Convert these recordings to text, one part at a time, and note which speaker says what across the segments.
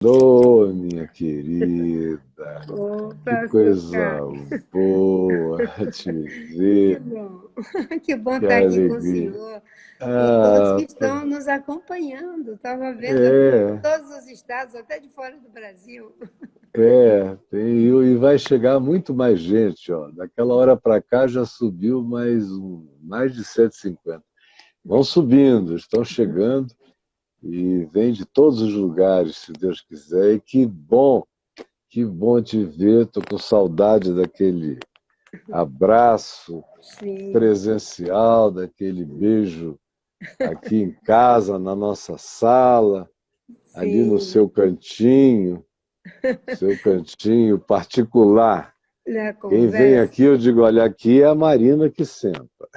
Speaker 1: Ô, minha querida, que
Speaker 2: Opa, seu
Speaker 1: coisa
Speaker 2: Caio.
Speaker 1: boa te
Speaker 2: Que
Speaker 1: ver,
Speaker 2: bom. Que bom
Speaker 1: que
Speaker 2: estar aqui com o
Speaker 1: alegria.
Speaker 2: senhor e todos que
Speaker 1: Ah,
Speaker 2: estão nos acompanhando. Estava vendo aqui
Speaker 1: é,
Speaker 2: todos os estados, até de fora do Brasil.
Speaker 1: e vai chegar muito mais gente, ó. Daquela hora para cá já subiu mais de 150. Vão subindo, estão chegando e vem de todos os lugares, se Deus quiser. E que bom te ver. Estou com saudade daquele abraço
Speaker 2: Sim,
Speaker 1: presencial, daquele beijo aqui em casa, na nossa sala, ali no
Speaker 2: sim.
Speaker 1: seu cantinho particular.
Speaker 2: Na
Speaker 1: Quem vem
Speaker 2: conversa.
Speaker 1: aqui, eu digo, olha, aqui é a Marina que senta.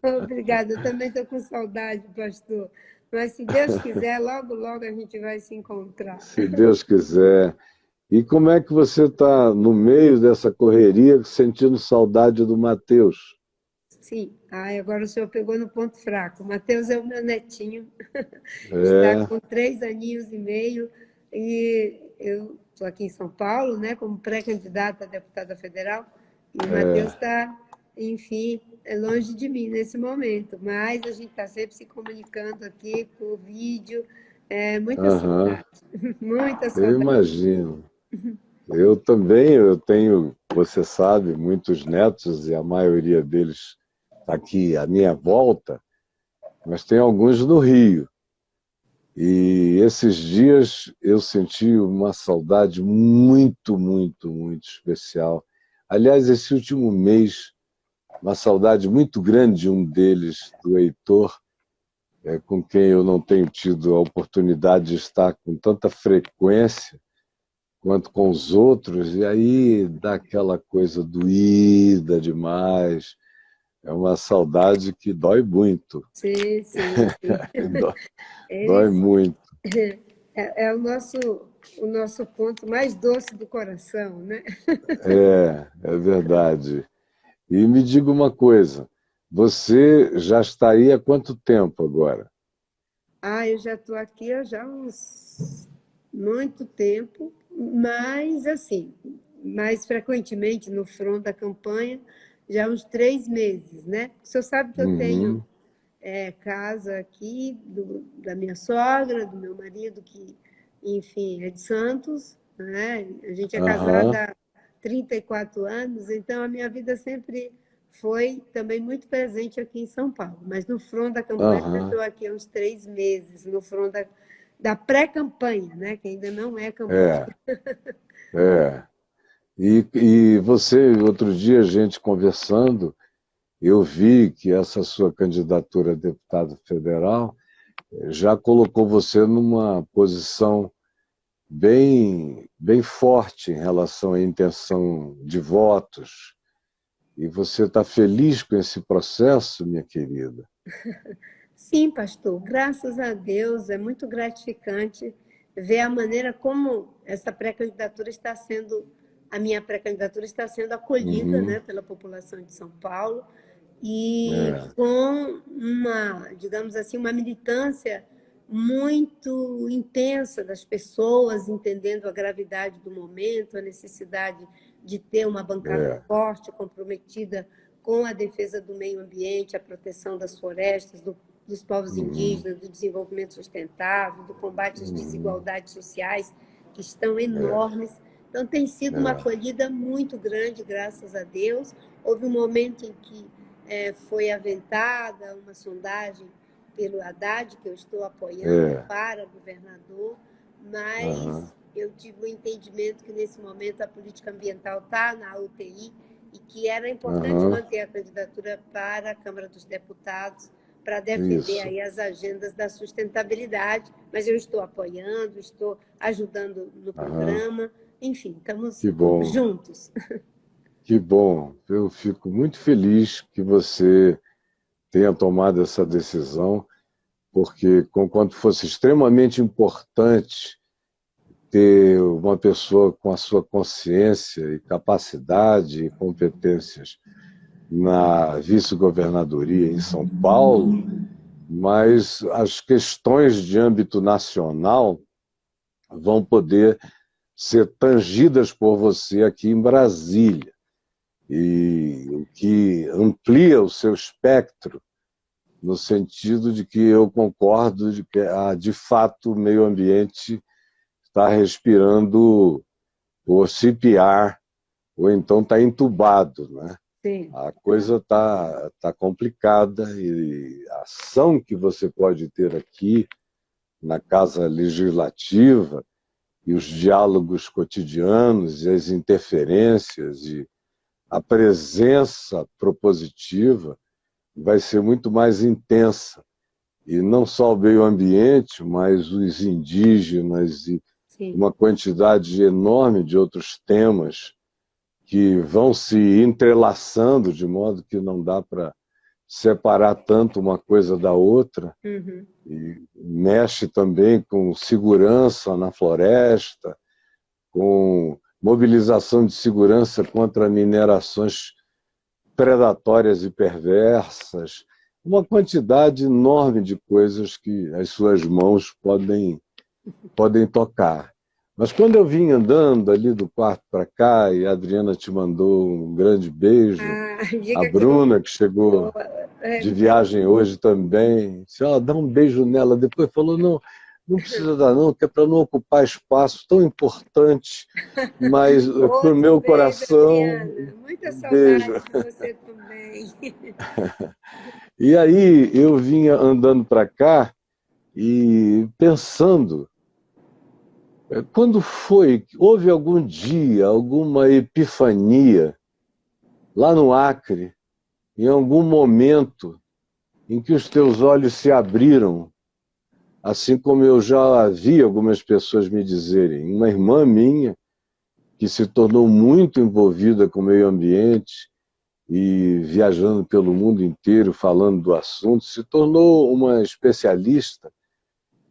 Speaker 2: Obrigada. Eu também estou com saudade, pastor. Mas se Deus quiser, logo, logo a gente vai se encontrar.
Speaker 1: Se Deus quiser. E como é que você está no meio dessa correria, sentindo saudade do Mateus?
Speaker 2: Sim. Ai, agora o senhor pegou no ponto fraco. O Mateus é o meu netinho. Está
Speaker 1: É,
Speaker 2: com 3 aninhos e meio e eu estou aqui em São Paulo, né, como pré-candidata a deputada federal, e o Matheus
Speaker 1: é,
Speaker 2: está, enfim, é longe de mim nesse momento, mas a gente está sempre se comunicando aqui por vídeo, muita
Speaker 1: aham,
Speaker 2: saudade, muita
Speaker 1: eu
Speaker 2: saudade.
Speaker 1: imagino. Eu também, eu tenho, você sabe, muitos netos e a maioria deles está aqui à minha volta, mas tem alguns no Rio. E esses dias eu senti uma saudade muito especial. Aliás, esse último mês, uma saudade muito grande de um deles, do Heitor, com quem eu não tenho tido a oportunidade de estar com tanta frequência quanto com os outros, e aí dá aquela coisa doída demais. É uma saudade que dói muito.
Speaker 2: Sim, sim, sim.
Speaker 1: Dói, dói
Speaker 2: Eles
Speaker 1: muito.
Speaker 2: é o nosso ponto mais doce do coração, né?
Speaker 1: É verdade. E me diga uma coisa, você já está aí há quanto tempo agora?
Speaker 2: Ah, eu já estou aqui há já uns muito tempo, mas assim, mais frequentemente no front da campanha, já há uns 3 meses, né? O senhor sabe que eu tenho
Speaker 1: Uhum.
Speaker 2: casa aqui da minha sogra, do meu marido, que, enfim, é de Santos, né? A gente é
Speaker 1: Aham,
Speaker 2: casada há 34 anos, então a minha vida sempre foi também muito presente aqui em São Paulo. Mas no front da campanha, eu
Speaker 1: aham.
Speaker 2: estou aqui há uns 3 meses, no front da pré-campanha, né? Que ainda não é campanha.
Speaker 1: É, é. E você, outro dia, a gente conversando, eu vi que essa sua candidatura a deputado federal já colocou você numa posição bem forte em relação à intenção de votos. E você está feliz com esse processo, minha querida?
Speaker 2: Sim, pastor, graças a Deus, é muito gratificante ver a maneira como essa pré-candidatura está sendo, a minha pré-candidatura está sendo acolhida, né,
Speaker 1: Uhum,
Speaker 2: pela população de São Paulo e
Speaker 1: é,
Speaker 2: com uma, digamos assim, uma militância muito intensa das pessoas, entendendo a gravidade do momento, a necessidade de ter uma bancada
Speaker 1: é.
Speaker 2: forte, comprometida com a defesa do meio ambiente, a proteção das florestas, dos povos
Speaker 1: Uhum,
Speaker 2: indígenas, do desenvolvimento sustentável, do combate às
Speaker 1: uhum,
Speaker 2: desigualdades sociais, que estão
Speaker 1: é,
Speaker 2: enormes. Então, tem sido uma
Speaker 1: é.
Speaker 2: acolhida muito grande, graças a Deus. Houve um momento em que foi aventada uma sondagem pelo Haddad, que eu estou apoiando
Speaker 1: É,
Speaker 2: para governador,
Speaker 1: aham,
Speaker 2: mas eu tive o entendimento que, nesse momento, a política ambiental está na UTI e que era importante
Speaker 1: aham,
Speaker 2: manter a candidatura para a Câmara dos Deputados para defender
Speaker 1: isso.
Speaker 2: aí as agendas da sustentabilidade, mas eu estou apoiando, estou ajudando no
Speaker 1: Aham,
Speaker 2: programa, enfim, estamos
Speaker 1: que bom,
Speaker 2: juntos.
Speaker 1: que bom. Eu fico muito feliz que você tenha tomado essa decisão, porque, conquanto fosse extremamente importante ter uma pessoa com a sua consciência e capacidade e competências na vice-governadoria em São Paulo, mas as questões de âmbito nacional vão poder ser tangidas por você aqui em Brasília, e o que amplia o seu espectro, no sentido de que eu concordo de que, de fato, o meio ambiente está respirando o CPR, ou então está entubado, né?
Speaker 2: Sim.
Speaker 1: A coisa tá complicada, e a ação que você pode ter aqui na Casa Legislativa e os diálogos cotidianos e as interferências e a presença propositiva vai ser muito mais intensa. E não só o meio ambiente, mas os indígenas e
Speaker 2: Sim.
Speaker 1: uma quantidade enorme de outros temas que vão se entrelaçando de modo que não dá para separar tanto uma coisa da outra.
Speaker 2: Uhum.
Speaker 1: E mexe também com segurança na floresta, com mobilização de segurança contra minerações predatórias e perversas, uma quantidade enorme de coisas que as suas mãos podem tocar. Mas quando eu vim andando ali do quarto para cá, e a Adriana te mandou um grande beijo, a
Speaker 2: Diga que
Speaker 1: Bruna, que chegou de viagem hoje também, disse, dá um beijo nela. Depois falou, não precisa dar não, que é para não ocupar espaço tão importante, mas para o
Speaker 2: outro
Speaker 1: meu
Speaker 2: beijo,
Speaker 1: coração,
Speaker 2: Adriana. Muita
Speaker 1: um beijo.
Speaker 2: saudade de você também.
Speaker 1: E aí eu vinha andando para cá e pensando, quando foi, houve algum dia, alguma epifania lá no Acre, em algum momento em que os teus olhos se abriram, assim como eu já vi algumas pessoas me dizerem. Uma irmã minha, que se tornou muito envolvida com o meio ambiente e viajando pelo mundo inteiro falando do assunto, se tornou uma especialista,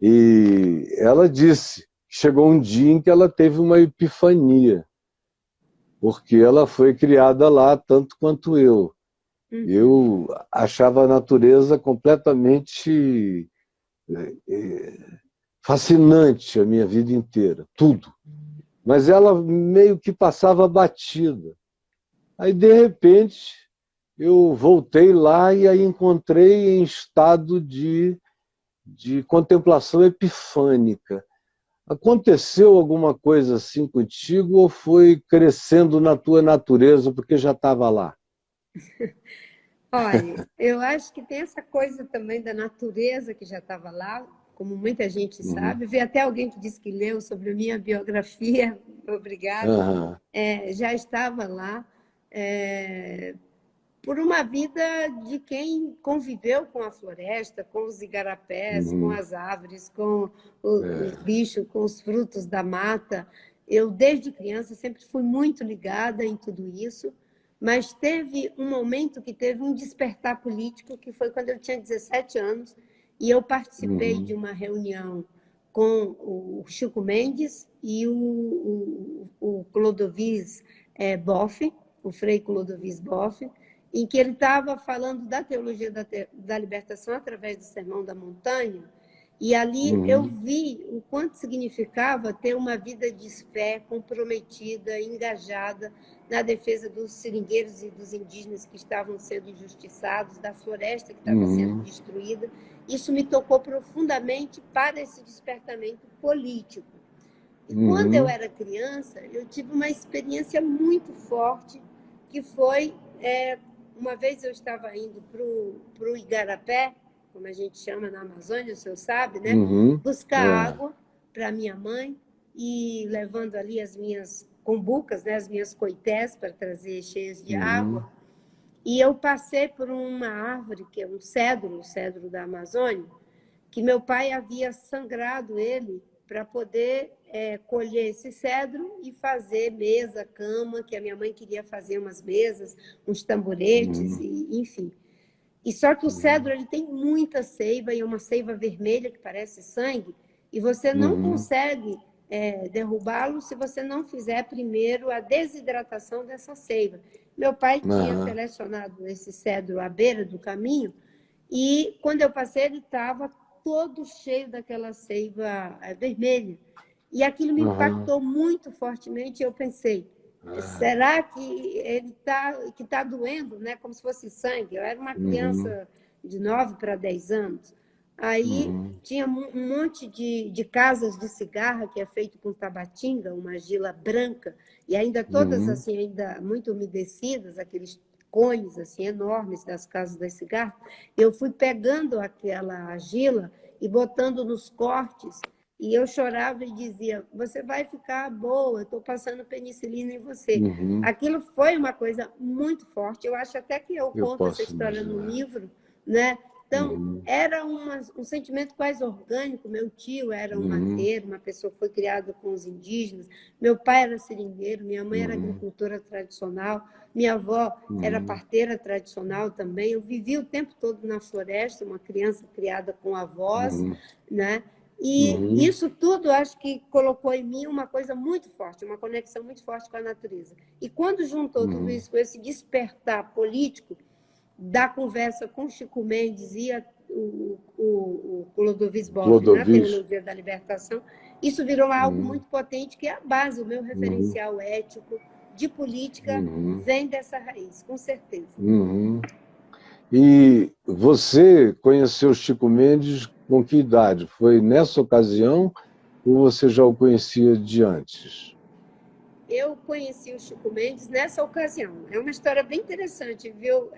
Speaker 1: e ela disse que chegou um dia em que ela teve uma epifania, porque ela foi criada lá tanto quanto eu.
Speaker 2: Uhum.
Speaker 1: Eu achava a natureza completamente fascinante a minha vida inteira, tudo. Mas ela meio que passava batida. Aí, de repente, eu voltei lá e aí encontrei em estado de contemplação epifânica. Aconteceu alguma coisa assim contigo ou foi crescendo na tua natureza porque já estava lá?
Speaker 2: Olha, eu acho que tem essa coisa também da natureza que já estava lá, como muita gente sabe. Vi até alguém que disse que leu sobre a minha biografia, obrigada.
Speaker 1: Uhum.
Speaker 2: Já estava lá, por uma vida de quem conviveu com a floresta, com os igarapés, com as árvores, com os bichos, com os frutos da mata. Eu, desde criança, sempre fui muito ligada em tudo isso, mas teve um momento que teve um despertar político, que foi quando eu tinha 17 anos, e eu participei de uma reunião com o Chico Mendes e o Clodovis Boff, o Frei Clodovis Boff, em que ele estava falando da teologia da libertação através do Sermão da Montanha, e ali eu vi o quanto significava ter uma vida de fé comprometida, engajada na defesa dos seringueiros e dos indígenas que estavam sendo injustiçados, da floresta que estava sendo destruída. Isso me tocou profundamente para esse despertamento político. E quando eu era criança, eu tive uma experiência muito forte, que foi, uma vez eu estava indo para o Igarapé, como a gente chama na Amazônia, o senhor sabe, né? Buscar água para minha mãe, e levando ali as minhas combucas, né? As minhas coités para trazer cheias de água. E eu passei por uma árvore, que é um cedro, o cedro da Amazônia, que meu pai havia sangrado ele para poder colher esse cedro e fazer mesa, cama, que a minha mãe queria fazer umas mesas, uns tamboretes, e, enfim. E só que o cedro ele tem muita seiva, e é uma seiva vermelha que parece sangue, e você não consegue derrubá-lo se você não fizer primeiro a desidratação dessa seiva. Meu pai tinha selecionado esse cedro à beira do caminho, e quando eu passei ele estava todo cheio daquela seiva vermelha. E aquilo me
Speaker 1: Aham.
Speaker 2: impactou muito fortemente. Eu pensei, será que ele tá doendo, né? Como se fosse sangue. Eu era uma
Speaker 1: Uhum.
Speaker 2: criança de 9 para 10 anos. Aí
Speaker 1: Uhum.
Speaker 2: tinha um monte de casas de cigarra que é feito com tabatinga, uma argila branca, e ainda todas
Speaker 1: Uhum.
Speaker 2: assim, ainda muito umedecidas, aqueles cones assim enormes das casas das cigarras. Eu fui pegando aquela argila e botando nos cortes, e eu chorava e dizia: você vai ficar boa, estou passando penicilina em você.
Speaker 1: Uhum.
Speaker 2: Aquilo foi uma coisa muito forte. Eu acho até que eu
Speaker 1: Eu
Speaker 2: conto essa
Speaker 1: posso
Speaker 2: história no
Speaker 1: imaginar.
Speaker 2: livro, né? Então,
Speaker 1: Uhum.
Speaker 2: era um sentimento quase orgânico. Meu tio era um
Speaker 1: Uhum.
Speaker 2: mateiro, uma pessoa que foi criada com os indígenas. Meu pai era seringueiro, minha mãe era
Speaker 1: Uhum.
Speaker 2: agricultora tradicional, minha avó era
Speaker 1: Uhum.
Speaker 2: parteira tradicional também. Eu vivi o tempo todo na floresta, uma criança criada com avós,
Speaker 1: Uhum.
Speaker 2: né? E
Speaker 1: Uhum.
Speaker 2: isso tudo, acho que colocou em mim uma coisa muito forte, uma conexão muito forte com a natureza. E quando juntou tudo
Speaker 1: Uhum.
Speaker 2: isso com esse despertar político, da conversa com Chico Mendes e o Clodovis Boff na
Speaker 1: Clodovis?
Speaker 2: Teologia da Libertação, isso virou algo
Speaker 1: Uhum.
Speaker 2: muito potente, que é a base, o meu
Speaker 1: Uhum.
Speaker 2: referencial ético de política
Speaker 1: Uhum.
Speaker 2: vem dessa raiz, com certeza.
Speaker 1: Uhum. E você conheceu Chico Mendes com que idade? Foi nessa ocasião ou você já o conhecia de antes?
Speaker 2: Eu conheci o Chico Mendes nessa ocasião. É uma história bem interessante, viu,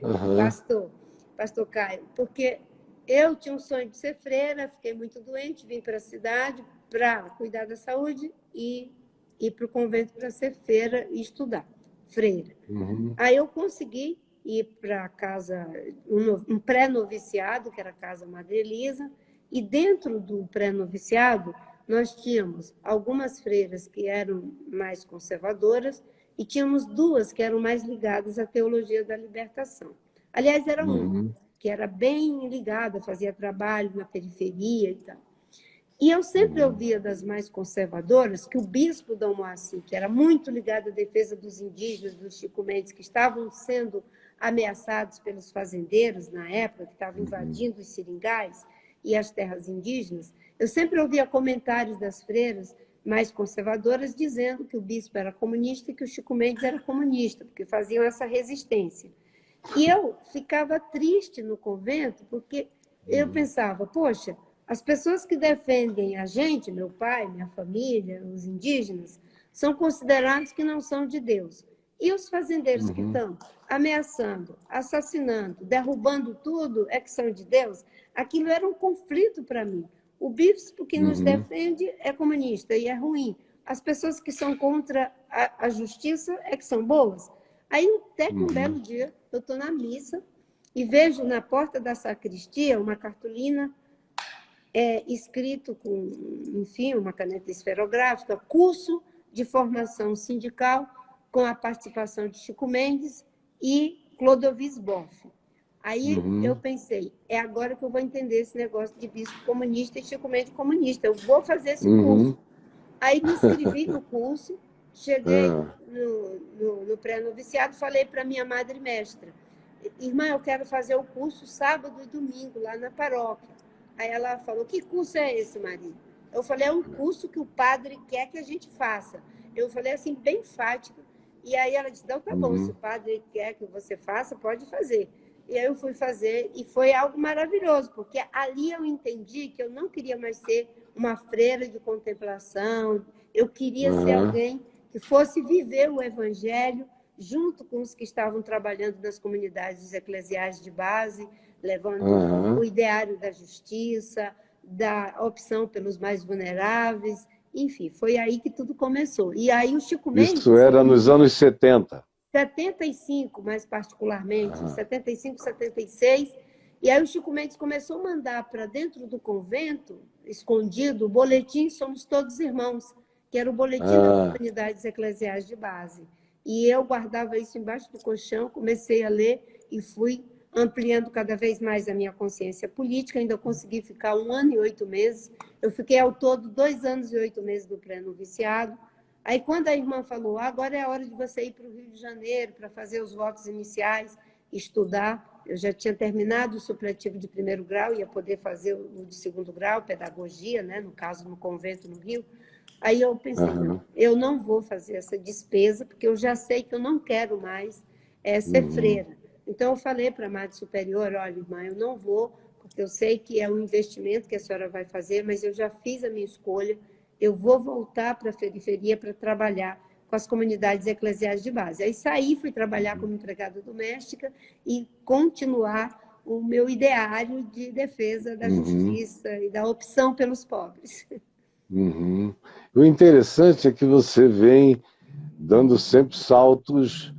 Speaker 1: Aham.
Speaker 2: pastor, pastor Caio? Porque eu tinha um sonho de ser freira, fiquei muito doente, vim para a cidade para cuidar da saúde e ir para o convento para ser freira e estudar, freira.
Speaker 1: Uhum.
Speaker 2: Aí eu consegui ir para a casa, um pré-noviciado, que era a Casa Madre Elisa, e dentro do pré-noviciado nós tínhamos algumas freiras que eram mais conservadoras e tínhamos duas que eram mais ligadas à teologia da libertação. Aliás, era uma
Speaker 1: Uhum.
Speaker 2: que era bem ligada, fazia trabalho na periferia e tal. E eu sempre
Speaker 1: Uhum.
Speaker 2: ouvia das mais conservadoras que o bispo Dom Moacir, que era muito ligado à defesa dos indígenas, dos Chico Mendes, que estavam sendo ameaçados pelos fazendeiros na época, que estavam
Speaker 1: Uhum.
Speaker 2: invadindo os seringais e as terras indígenas, eu sempre ouvia comentários das freiras mais conservadoras dizendo que o bispo era comunista e que o Chico Mendes era comunista, porque faziam essa resistência. E eu ficava triste no convento, porque eu
Speaker 1: Uhum.
Speaker 2: pensava, poxa, as pessoas que defendem a gente, meu pai, minha família, os indígenas, são considerados que não são de Deus. E os fazendeiros que
Speaker 1: Uhum.
Speaker 2: estão ameaçando, assassinando, derrubando tudo, é que são de Deus? Aquilo era um conflito para mim. O bispo que nos
Speaker 1: Uhum.
Speaker 2: defende é comunista e é ruim. As pessoas que são contra a justiça é que são boas. Aí, até que um
Speaker 1: Uhum.
Speaker 2: belo dia, eu estou na missa e vejo na porta da sacristia uma cartolina escrito com, enfim, uma caneta esferográfica, curso de formação sindical com a participação de Chico Mendes e Clodovis Boff. Aí eu
Speaker 1: Uhum.
Speaker 2: pensei, é agora que eu vou entender esse negócio de bispo comunista e Chico Mendes comunista, eu vou fazer esse curso.
Speaker 1: Uhum.
Speaker 2: Aí me inscrevi no curso, cheguei
Speaker 1: Ah.
Speaker 2: no pré-noviciado, falei para minha madre mestra, irmã, eu quero fazer o curso sábado e domingo lá na paróquia. Aí ela falou, que curso é esse, Maria? Eu falei, é um curso que o padre quer que a gente faça. Eu falei assim, bem enfático. E aí ela disse, não, tá bom, se o
Speaker 1: Uhum.
Speaker 2: padre quer que você faça, pode fazer. E aí eu fui fazer e foi algo maravilhoso, porque ali eu entendi que eu não queria mais ser uma freira de contemplação, eu queria ser
Speaker 1: Aham.
Speaker 2: alguém que fosse viver o evangelho junto com os que estavam trabalhando nas comunidades eclesiais de base, levando o
Speaker 1: Aham.
Speaker 2: ideário da justiça, da opção pelos mais vulneráveis, enfim, foi aí que tudo começou. E aí o Chico
Speaker 1: Isso
Speaker 2: Mendes,
Speaker 1: era nos anos 70.
Speaker 2: 75 mais particularmente,
Speaker 1: Aham.
Speaker 2: 75, 76, e aí o Chico Mendes começou a mandar para dentro do convento, escondido, o boletim Somos Todos Irmãos, que era o boletim das
Speaker 1: Ah.
Speaker 2: comunidades eclesiais de base. E eu guardava isso embaixo do colchão, comecei a ler e fui ampliando cada vez mais a minha consciência política, ainda consegui ficar 1 ano e 8 meses, eu fiquei ao todo 2 anos e 8 meses do pré-noviciado. Aí, quando a irmã falou, agora é a hora de você ir para o Rio de Janeiro para fazer os votos iniciais, estudar. Eu já tinha terminado o supletivo de primeiro grau, ia poder fazer o de segundo grau, pedagogia, né? No caso, no convento no Rio. Aí eu pensei, não, eu não vou fazer essa despesa, porque eu já sei que eu não quero mais ser freira. Então, eu falei para a Madre Superior, olha, irmã, eu não vou, porque eu sei que é um investimento que a senhora vai fazer, mas eu já fiz a minha escolha, eu vou voltar para a periferia para trabalhar com as comunidades eclesiais de base. Aí saí, fui trabalhar como empregada doméstica e continuar o meu ideário de defesa da justiça e da opção pelos pobres.
Speaker 1: O interessante é que você vem dando sempre saltos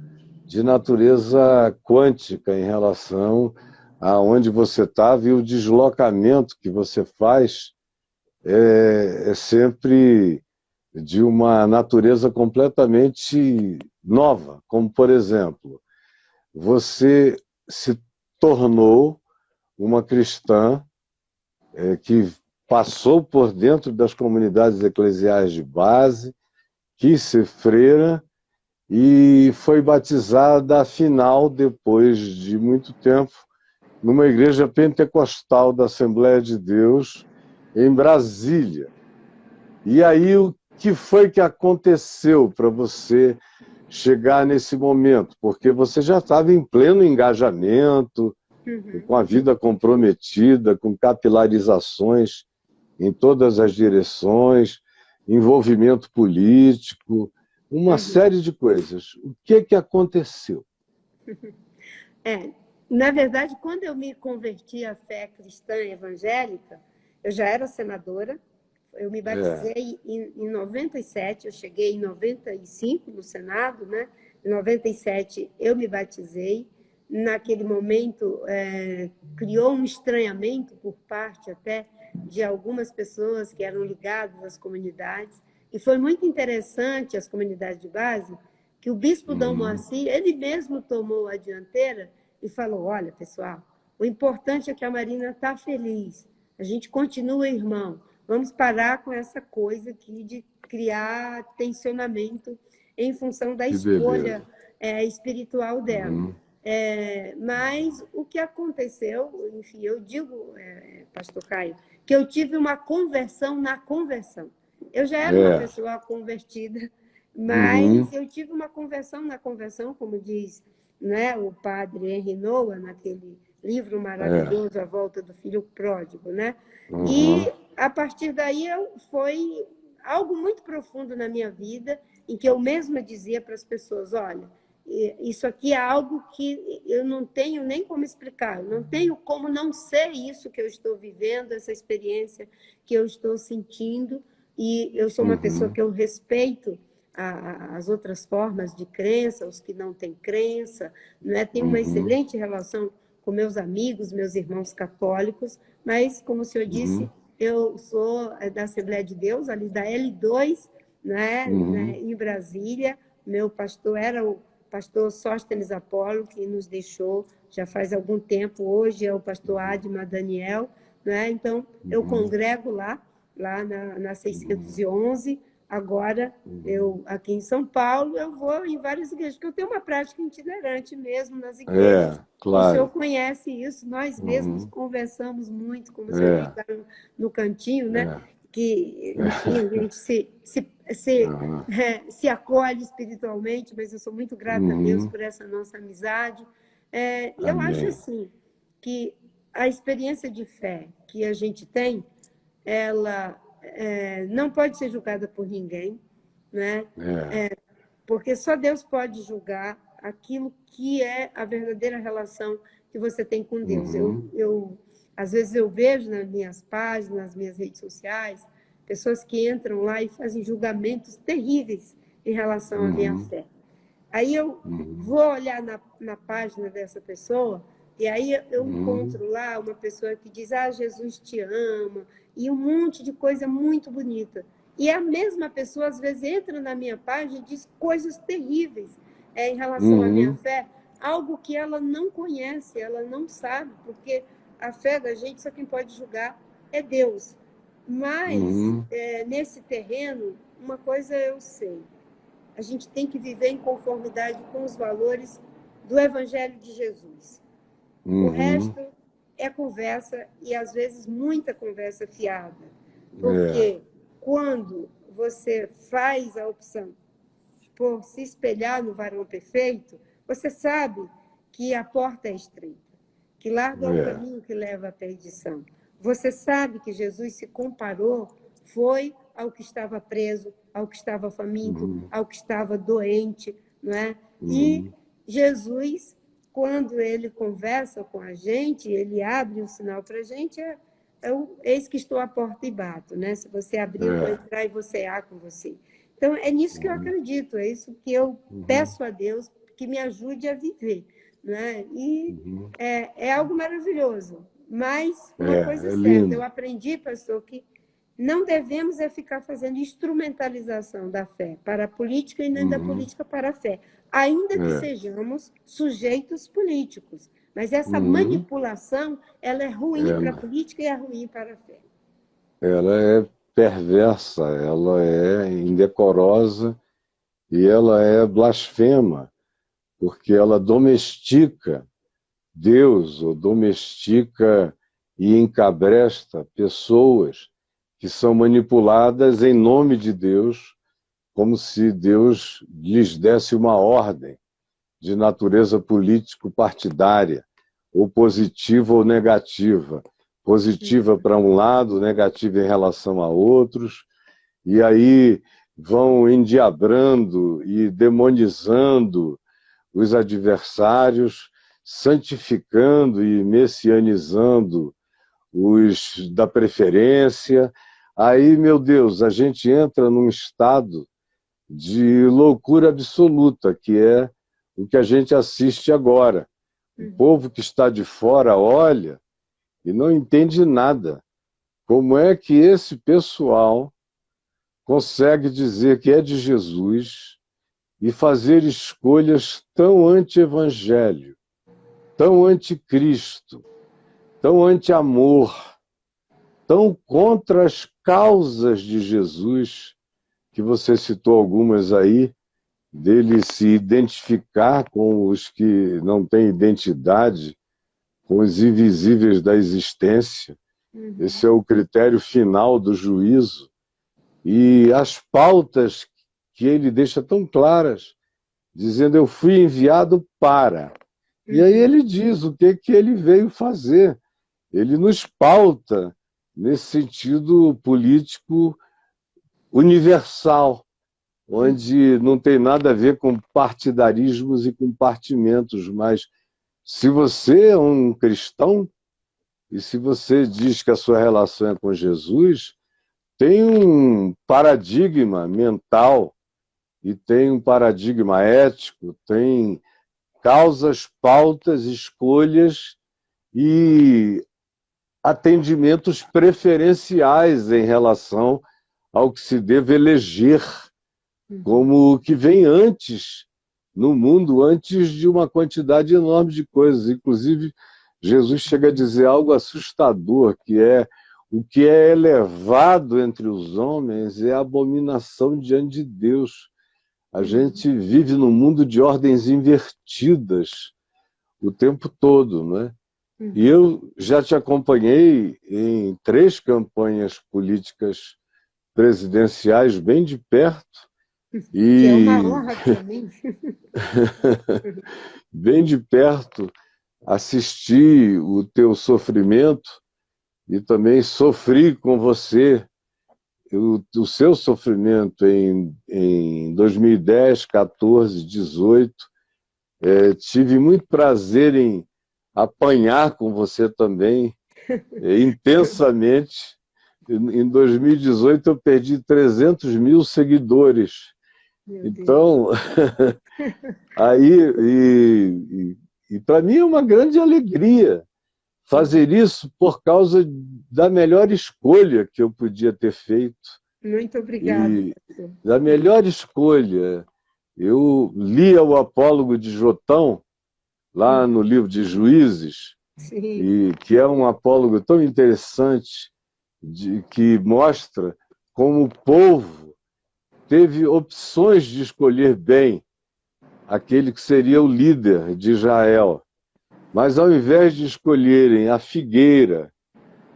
Speaker 1: de natureza quântica em relação a onde você estava, e o deslocamento que você faz é sempre de uma natureza completamente nova. Como, por exemplo, você se tornou uma cristã que passou por dentro das comunidades eclesiais de base, quis ser freira e foi batizada, afinal, depois de muito tempo, numa igreja pentecostal da Assembleia de Deus, em Brasília. E aí, o que foi que aconteceu para você chegar nesse momento? Porque você já estava em pleno engajamento, com a vida comprometida, com capilarizações em todas as direções, envolvimento político, uma série de coisas. O que aconteceu?
Speaker 2: Na verdade, quando eu me converti à fé cristã evangélica, eu já era senadora, eu me batizei em 97, eu cheguei em 95 no Senado, né? Em 97 eu me batizei. Naquele momento, criou um estranhamento por parte até de algumas pessoas que eram ligadas às comunidades. E foi muito interessante, as comunidades de base, que o bispo Dom Moacir, ele mesmo tomou a dianteira e falou, olha, pessoal, o importante é que a Marina está feliz, a gente continua irmão, vamos parar com essa coisa aqui de criar tensionamento em função da escolha espiritual dela. Mas o que aconteceu, enfim, eu digo, pastor Caio, que eu tive uma conversão na conversão. Eu já era uma pessoa convertida, mas eu tive uma conversão na conversão, como diz, né, o padre Henry Noah, naquele livro maravilhoso, A Volta do Filho Pródigo, né? E, a partir daí, foi algo muito profundo na minha vida, em que eu mesma dizia para as pessoas, olha, isso aqui é algo que eu não tenho nem como explicar, eu não tenho como não ser isso que eu estou vivendo, essa experiência que eu estou sentindo, e eu sou uma pessoa que eu respeito as outras formas de crença, os que não têm crença, né? Tenho uma excelente relação com meus amigos, meus irmãos católicos, mas, como o senhor disse, eu sou da Assembleia de Deus, ali da L2, né? Em Brasília. Meu pastor era o pastor Sóstenes Apolo, que nos deixou já faz algum tempo, hoje é o pastor Adma Daniel, né? Então, eu congrego lá na 611. Agora, eu aqui em São Paulo, eu vou em várias igrejas, porque eu tenho uma prática itinerante mesmo nas igrejas.
Speaker 1: Claro.
Speaker 2: O senhor conhece isso, nós mesmos conversamos muito, como o senhor diz lá no cantinho, né? Que, enfim, a gente se acolhe espiritualmente, mas eu sou muito grata a Deus por essa nossa amizade. Eu acho assim, que a experiência de fé que a gente tem, ela não pode ser julgada por ninguém, né? Porque só Deus pode julgar aquilo que é a verdadeira relação que você tem com Deus. Às vezes eu vejo nas minhas páginas, nas minhas redes sociais, pessoas que entram lá e fazem julgamentos terríveis em relação à minha fé. Aí eu vou olhar na página dessa pessoa e aí eu encontro lá uma pessoa que diz, Jesus te ama, e um monte de coisa muito bonita. E a mesma pessoa, às vezes, entra na minha página e diz coisas terríveis em relação à minha fé, algo que ela não conhece, ela não sabe, porque a fé da gente, só quem pode julgar é Deus. Mas, nesse terreno, uma coisa eu sei, a gente tem que viver em conformidade com os valores do Evangelho de Jesus. O
Speaker 1: Uhum.
Speaker 2: resto é conversa, e às vezes muita conversa fiada.
Speaker 1: É,
Speaker 2: Porque quando você faz a opção por se espelhar no varão perfeito, você sabe que a porta é estreita, que largo é o
Speaker 1: é.
Speaker 2: caminho que leva à perdição. Você sabe que Jesus se comparou, foi ao que estava preso, ao que estava faminto,
Speaker 1: Uhum.
Speaker 2: ao que estava doente, não é? E
Speaker 1: Uhum.
Speaker 2: Jesus, quando ele conversa com a gente, ele abre um sinal para a gente, eis que estou à porta e bato, né? Se você abrir, eu vou
Speaker 1: É.
Speaker 2: entrar e vou cear com você. Então, é nisso que eu
Speaker 1: Uhum.
Speaker 2: acredito, é isso que eu
Speaker 1: Uhum.
Speaker 2: peço a Deus que me ajude a viver, né? E
Speaker 1: Uhum.
Speaker 2: é algo maravilhoso. Mas uma coisa é
Speaker 1: É
Speaker 2: certa, eu
Speaker 1: lindo.
Speaker 2: aprendi, pastor, que não devemos ficar fazendo instrumentalização da fé para a política e nem da
Speaker 1: Uhum.
Speaker 2: política para a fé, ainda que
Speaker 1: É.
Speaker 2: sejamos sujeitos políticos. Mas essa
Speaker 1: Uhum.
Speaker 2: manipulação, ela é ruim para a
Speaker 1: É,
Speaker 2: política e é ruim para a fé.
Speaker 1: ela é perversa, ela é indecorosa e ela é blasfema, porque ela domestica Deus, ou domestica e encabresta pessoas que são manipuladas em nome de Deus, como se Deus lhes desse uma ordem de natureza político-partidária, ou positiva ou negativa. Positiva para um lado, negativa em relação a outros, e aí vão endiabrando e demonizando os adversários, santificando e messianizando os da preferência. Aí, meu Deus, a gente entra num estado de loucura absoluta, que é o que a gente assiste agora. O povo que está de fora olha e não entende nada. Como é que esse pessoal consegue dizer que é de Jesus e fazer escolhas tão anti-evangelho, tão anticristo, tão anti-amor, tão contra as causas de Jesus, que você citou algumas aí, dele se identificar com os que não têm identidade, com os invisíveis da existência. Esse é o critério final do juízo. E as pautas que ele deixa tão claras, dizendo: eu fui enviado para. E aí ele diz o que ele veio fazer. Ele nos pauta nesse sentido político universal, onde não tem nada a ver com partidarismos e compartimentos, mas se você é um cristão e se você diz que a sua relação é com Jesus, tem um paradigma mental e tem um paradigma ético, tem causas, pautas, escolhas e atendimentos preferenciais em relação ao que se deve eleger como o que vem antes no mundo, antes de uma quantidade enorme de coisas. Inclusive, Jesus chega a dizer algo assustador, que é: o que é elevado entre os homens é abominação diante de Deus. A gente vive num mundo de ordens invertidas o tempo todo, né? E eu já te acompanhei em 3 campanhas políticas presidenciais bem de perto
Speaker 2: Que é uma
Speaker 1: e
Speaker 2: honra para mim.
Speaker 1: bem de perto assisti o teu sofrimento e também sofri com você o seu sofrimento em 2010, 14, 18. Tive muito prazer em apanhar com você também, intensamente. Em 2018 eu perdi 300 mil seguidores.
Speaker 2: Meu Deus.
Speaker 1: Então, aí, e para mim é uma grande alegria fazer isso por causa da melhor escolha que eu podia ter feito.
Speaker 2: Muito obrigada,
Speaker 1: E
Speaker 2: pastor.
Speaker 1: da melhor escolha, eu lia o Apólogo de Jotão, lá no livro de Juízes,
Speaker 2: Sim.
Speaker 1: e que é um apólogo tão interessante, que mostra como o povo teve opções de escolher bem, aquele que seria o líder de Israel. Mas ao invés de escolherem a figueira,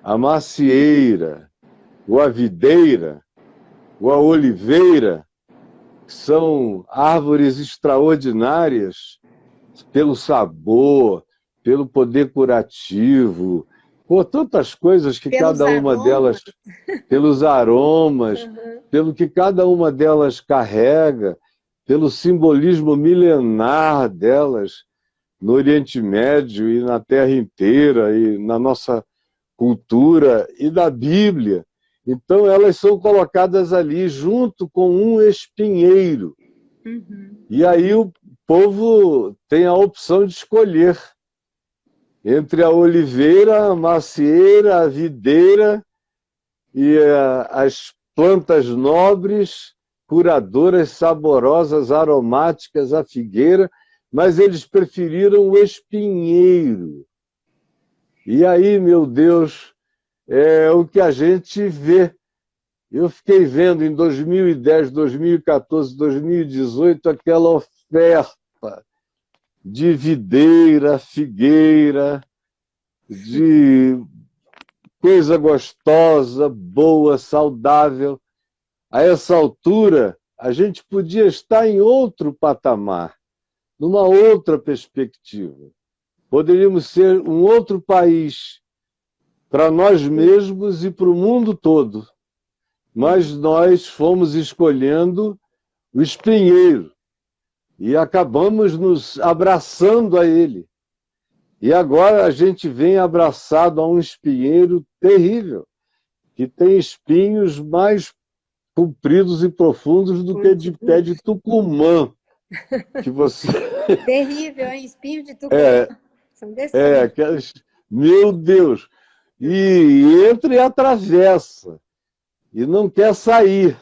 Speaker 1: a macieira, ou a videira, ou a oliveira, que são árvores extraordinárias pelo sabor, pelo poder curativo, por tantas coisas que
Speaker 2: Pelos
Speaker 1: cada uma
Speaker 2: aromas.
Speaker 1: delas, pelos aromas, pelo que cada uma delas carrega, pelo simbolismo milenar delas no Oriente Médio e na Terra inteira e na nossa cultura e da Bíblia. Então elas são colocadas ali junto com um espinheiro. E aí o povo tem a opção de escolher entre a oliveira, a macieira, a videira e as plantas nobres, curadoras, saborosas, aromáticas, a figueira, mas eles preferiram o espinheiro. E aí, meu Deus, é o que a gente vê. Eu fiquei vendo em 2010, 2014, 2018 aquela oferta de videira, figueira, de coisa gostosa, boa, saudável. A essa altura, a gente podia estar em outro patamar, numa outra perspectiva. Poderíamos ser um outro país para nós mesmos e para o mundo todo. Mas nós fomos escolhendo o espinheiro e acabamos nos abraçando a ele. E agora a gente vem abraçado a um espinheiro terrível, que tem espinhos mais compridos e profundos do que de pé de tucumã. Que você...
Speaker 2: Terrível, hein? Espinho de tucumã. São desse tamanho.
Speaker 1: Aquelas... Meu Deus! E entra e atravessa. E não quer sair.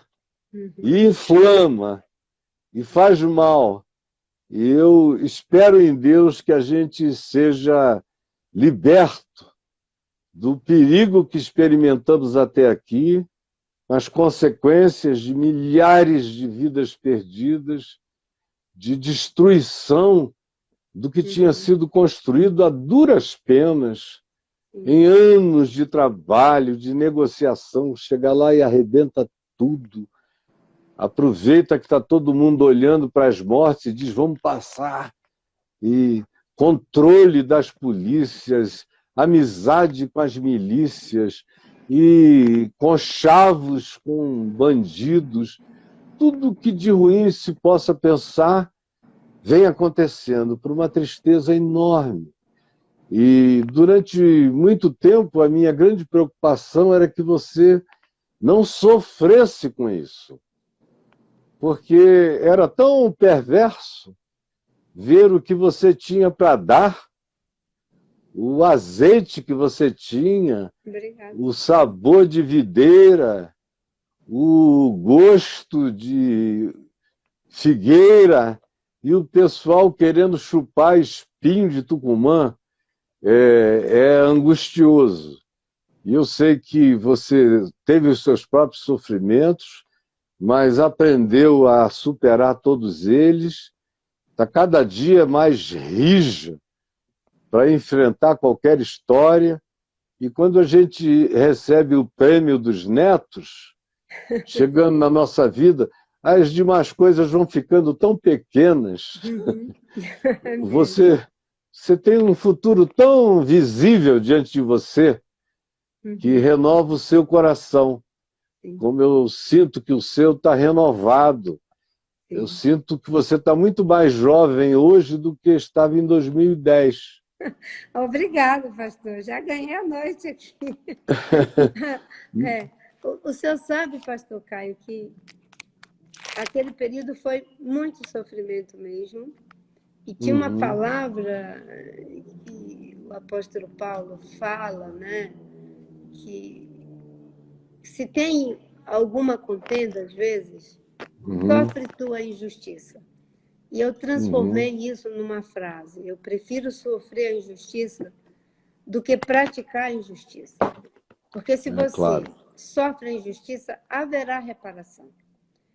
Speaker 1: E inflama. E faz mal. E eu espero em Deus que a gente seja liberto do perigo que experimentamos até aqui, as consequências de milhares de vidas perdidas, de destruição do que tinha sido construído a duras penas, em anos de trabalho, de negociação, chega lá e arrebenta tudo. Aproveita que está todo mundo olhando para as mortes e diz, vamos passar. E controle das polícias, amizade com as milícias, e conchavos com bandidos. Tudo que de ruim se possa pensar vem acontecendo por uma tristeza enorme. E durante muito tempo a minha grande preocupação era que você não sofresse com isso. Porque era tão perverso ver o que você tinha para dar, o azeite que você tinha, o sabor de videira, o gosto de figueira, e o pessoal querendo chupar espinho de tucumã. É angustioso. E eu sei que você teve os seus próprios sofrimentos, mas aprendeu a superar todos eles, está cada dia mais rija para enfrentar qualquer história. E quando a gente recebe o prêmio dos netos, chegando na nossa vida, as demais coisas vão ficando tão pequenas. Você tem um futuro tão visível diante de você que renova o seu coração. Como eu sinto que o seu está renovado. Eu sinto que você está muito mais jovem hoje do que estava em 2010.
Speaker 2: Obrigada, pastor. Já ganhei a noite aqui. O senhor sabe, pastor Caio, que aquele período foi muito sofrimento mesmo. E tinha uma palavra que o apóstolo Paulo fala, né? Que se tem alguma contenda, às vezes, sofre tua injustiça. E eu transformei isso numa frase. Eu prefiro sofrer a injustiça do que praticar a injustiça. Porque se você sofre a injustiça, haverá reparação.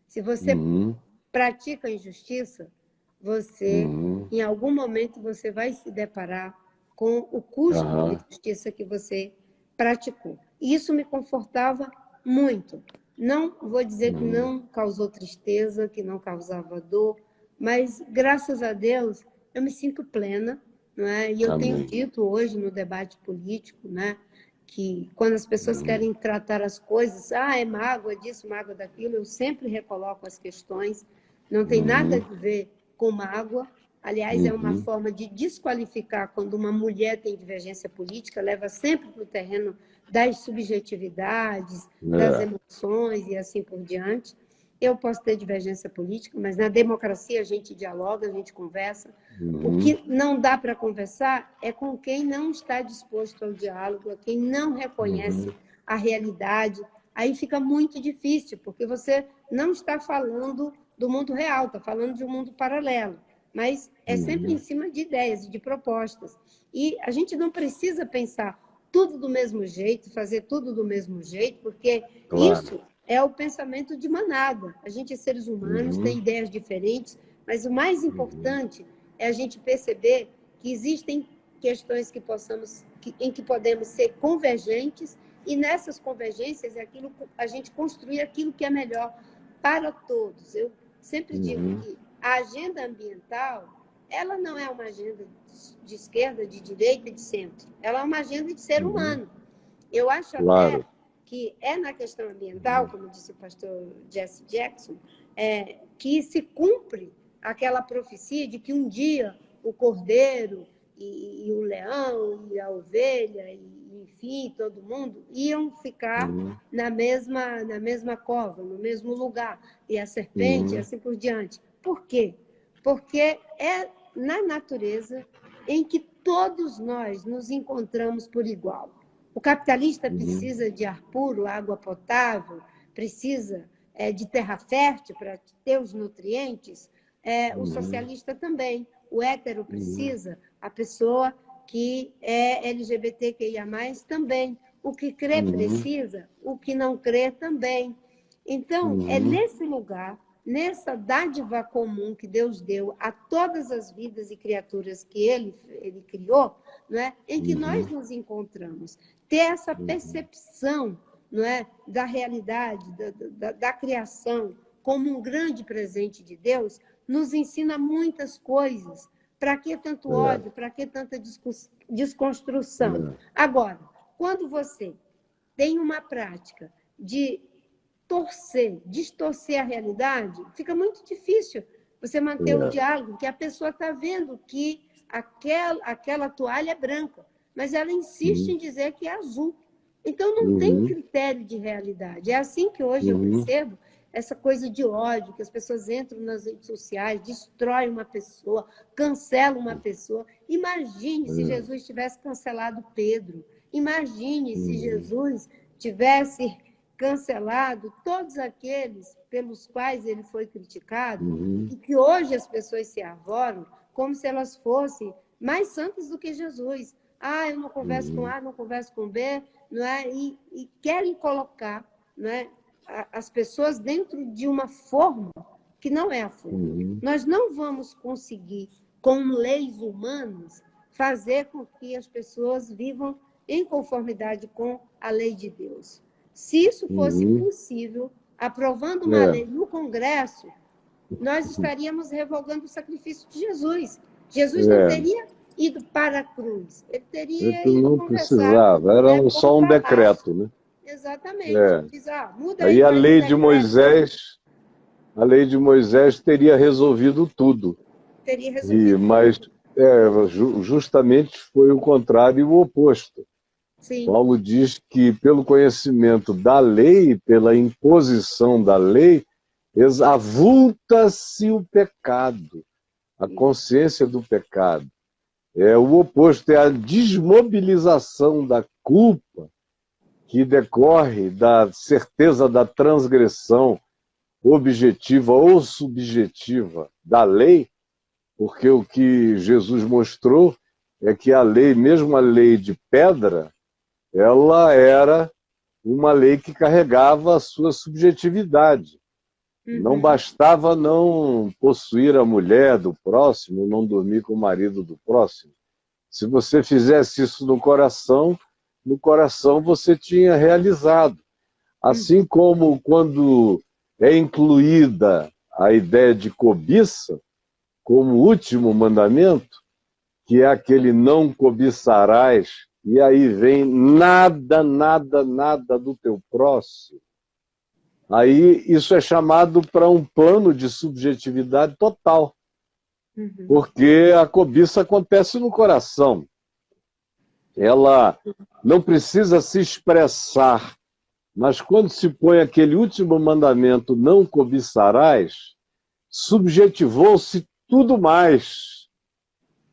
Speaker 2: Se você pratica a injustiça, você, em algum momento, você vai se deparar com o custo de justiça que você praticou. Isso me confortava muito. Não vou dizer que não causou tristeza, que não causava dor, mas, graças a Deus, eu me sinto plena, não é? E eu tenho dito hoje no debate político, né, que quando as pessoas querem tratar as coisas, é mágoa disso, mágoa daquilo, eu sempre recoloco as questões, não tem nada a ver com mágoa. Aliás, é uma forma de desqualificar quando uma mulher tem divergência política, leva sempre para o terreno das subjetividades, das emoções e assim por diante. Eu posso ter divergência política, mas na democracia a gente dialoga, a gente conversa. O que não dá para conversar é com quem não está disposto ao diálogo, a quem não reconhece a realidade. Aí fica muito difícil, porque você não está falando do mundo real, está falando de um mundo paralelo. Mas é sempre em cima de ideias e de propostas. E a gente não precisa pensar tudo do mesmo jeito, fazer tudo do mesmo jeito, porque isso é o pensamento de manada. A gente é seres humanos, tem ideias diferentes, mas o mais importante é a gente perceber que existem questões em que podemos ser convergentes, e nessas convergências a gente construir aquilo que é melhor para todos. Eu sempre digo que a agenda ambiental, ela não é uma agenda de esquerda, de direita e de centro. Ela é uma agenda de ser humano. Eu acho até que é na questão ambiental, como disse o pastor Jesse Jackson, que se cumpre aquela profecia de que um dia o cordeiro e o leão e a ovelha, e, enfim, todo mundo, iam ficar na mesma cova, no mesmo lugar, e a serpente e assim por diante. Por quê? Porque é na natureza em que todos nós nos encontramos por igual. O capitalista precisa de ar puro, água potável, precisa de terra fértil para ter os nutrientes. O socialista também. O hétero precisa, a pessoa que é LGBTQIA+, também. O que crê precisa, o que não crê também. Então, é nesse lugar, nessa dádiva comum que Deus deu a todas as vidas e criaturas que Ele criou, não é? Em que nós nos encontramos. Ter essa percepção, não é? Da realidade, da criação, como um grande presente de Deus, nos ensina muitas coisas. Para que tanto ódio? Para que tanta desconstrução? Agora, quando você tem uma prática de distorcer a realidade, fica muito difícil você manter o diálogo, que a pessoa está vendo que aquela toalha é branca, mas ela insiste em dizer que é azul. Então, não tem critério de realidade. É assim que hoje eu percebo essa coisa de ódio, que as pessoas entram nas redes sociais, destroem uma pessoa, cancelam uma pessoa. Imagine se Jesus tivesse cancelado Pedro. Imagine se Jesus tivesse cancelado todos aqueles pelos quais ele foi criticado, e que hoje as pessoas se arvoram como se elas fossem mais santas do que Jesus. Eu não converso com A, não converso com B, não é? E querem colocar, não é, as pessoas dentro de uma forma que não é a forma. Nós não vamos conseguir, com leis humanas, fazer com que as pessoas vivam em conformidade com a lei de Deus. Se isso fosse possível, aprovando uma lei no Congresso, nós estaríamos revogando o sacrifício de Jesus. Jesus não teria ido para a cruz, ele teria ido
Speaker 1: não
Speaker 2: conversar.
Speaker 1: Precisava, era só um decreto, né?
Speaker 2: Exatamente. Diz, muda
Speaker 1: aí a lei de Moisés teria resolvido tudo.
Speaker 2: Teria resolvido.
Speaker 1: Mas justamente foi o contrário e o oposto.
Speaker 2: Sim.
Speaker 1: Paulo diz que, pelo conhecimento da lei, pela imposição da lei, avulta-se o pecado, a consciência do pecado. O oposto é a desmobilização da culpa, que decorre da certeza da transgressão objetiva ou subjetiva da lei, porque o que Jesus mostrou é que a lei, mesmo a lei de pedra, ela era uma lei que carregava a sua subjetividade. Não
Speaker 2: Uhum.
Speaker 1: bastava não possuir a mulher do próximo, não dormir com o marido do próximo. Se você fizesse isso no coração você tinha realizado. Assim
Speaker 2: Uhum.
Speaker 1: como quando é incluída a ideia de cobiça como último mandamento, que é aquele não cobiçarás, e aí vem nada, nada, nada do teu próximo. Aí isso é chamado para um plano de subjetividade total,
Speaker 2: Uhum.
Speaker 1: porque a cobiça acontece no coração. Ela não precisa se expressar, mas quando se põe aquele último mandamento, não cobiçarás, subjetivou-se tudo mais.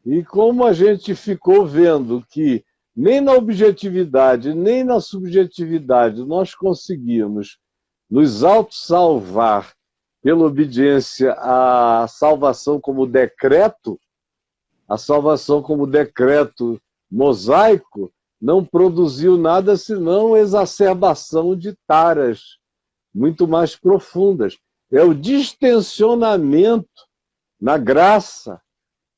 Speaker 1: E como a gente ficou vendo que nem na objetividade, nem na subjetividade nós conseguimos nos autossalvar pela obediência à salvação como decreto, a salvação como decreto mosaico, não produziu nada senão exacerbação de taras muito mais profundas. É o distensionamento na graça,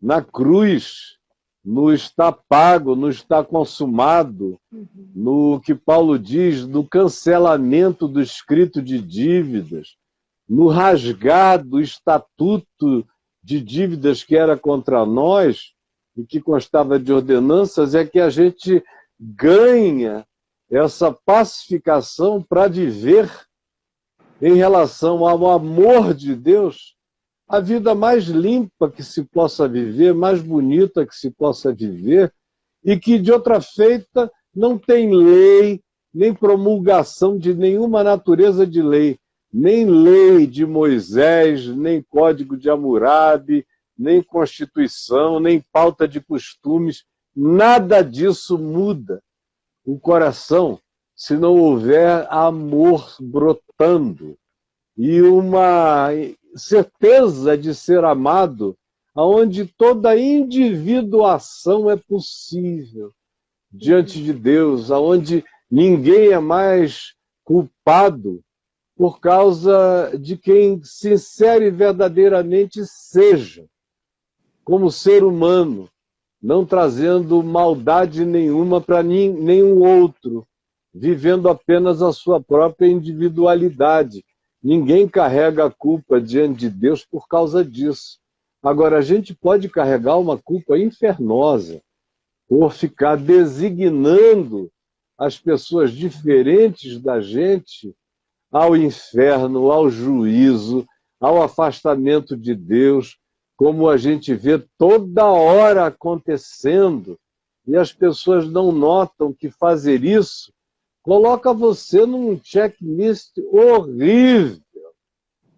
Speaker 1: na cruz, no está pago, no está consumado,
Speaker 2: Uhum.
Speaker 1: no que Paulo diz, no cancelamento do escrito de dívidas, no rasgar do estatuto de dívidas que era contra nós e que constava de ordenanças, é que a gente ganha essa pacificação para viver em relação ao amor de Deus a vida mais limpa que se possa viver, mais bonita que se possa viver, e que, de outra feita, não tem lei, nem promulgação de nenhuma natureza de lei, nem lei de Moisés, nem código de Hammurabi, nem constituição, nem pauta de costumes, nada disso muda o coração se não houver amor brotando e uma certeza de ser amado, aonde toda individuação é possível diante de Deus, aonde ninguém é mais culpado por causa de quem sincero e verdadeiramente seja, como ser humano, não trazendo maldade nenhuma para nenhum outro, vivendo apenas a sua própria individualidade. Ninguém carrega a culpa diante de Deus por causa disso. Agora, a gente pode carregar uma culpa infernosa por ficar designando as pessoas diferentes da gente ao inferno, ao juízo, ao afastamento de Deus, como a gente vê toda hora acontecendo, e as pessoas não notam que fazer isso coloca você num checklist horrível,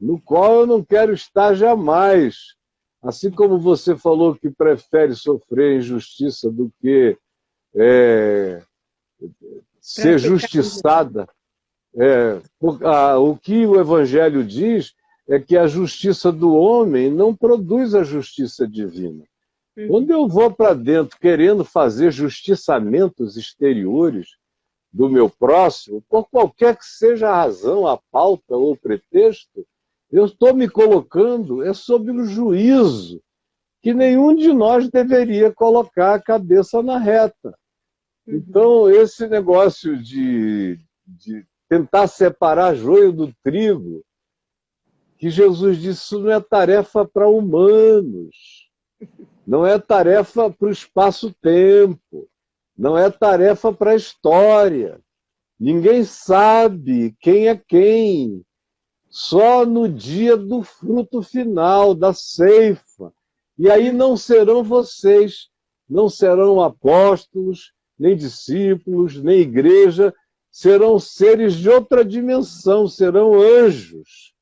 Speaker 1: no qual eu não quero estar jamais. Assim como você falou que prefere sofrer injustiça do que ser
Speaker 2: Praticar injustiça.
Speaker 1: justiçada. O que o Evangelho diz é que a justiça do homem não produz a justiça divina.
Speaker 2: Uhum.
Speaker 1: Quando eu vou para dentro querendo fazer justiçamentos exteriores do meu próximo, por qualquer que seja a razão, a pauta ou o pretexto, eu estou me colocando sob o juízo que nenhum de nós deveria colocar a cabeça na reta.
Speaker 2: Uhum.
Speaker 1: Então, esse negócio de tentar separar joio do trigo, que Jesus disse, isso não é tarefa para humanos, não é tarefa para o espaço-tempo, não é tarefa para a história. Ninguém sabe quem é quem. Só no dia do fruto final, da ceifa. E aí
Speaker 2: Uhum.
Speaker 1: não serão vocês, não serão apóstolos, nem discípulos, nem igreja, serão seres de outra dimensão, serão anjos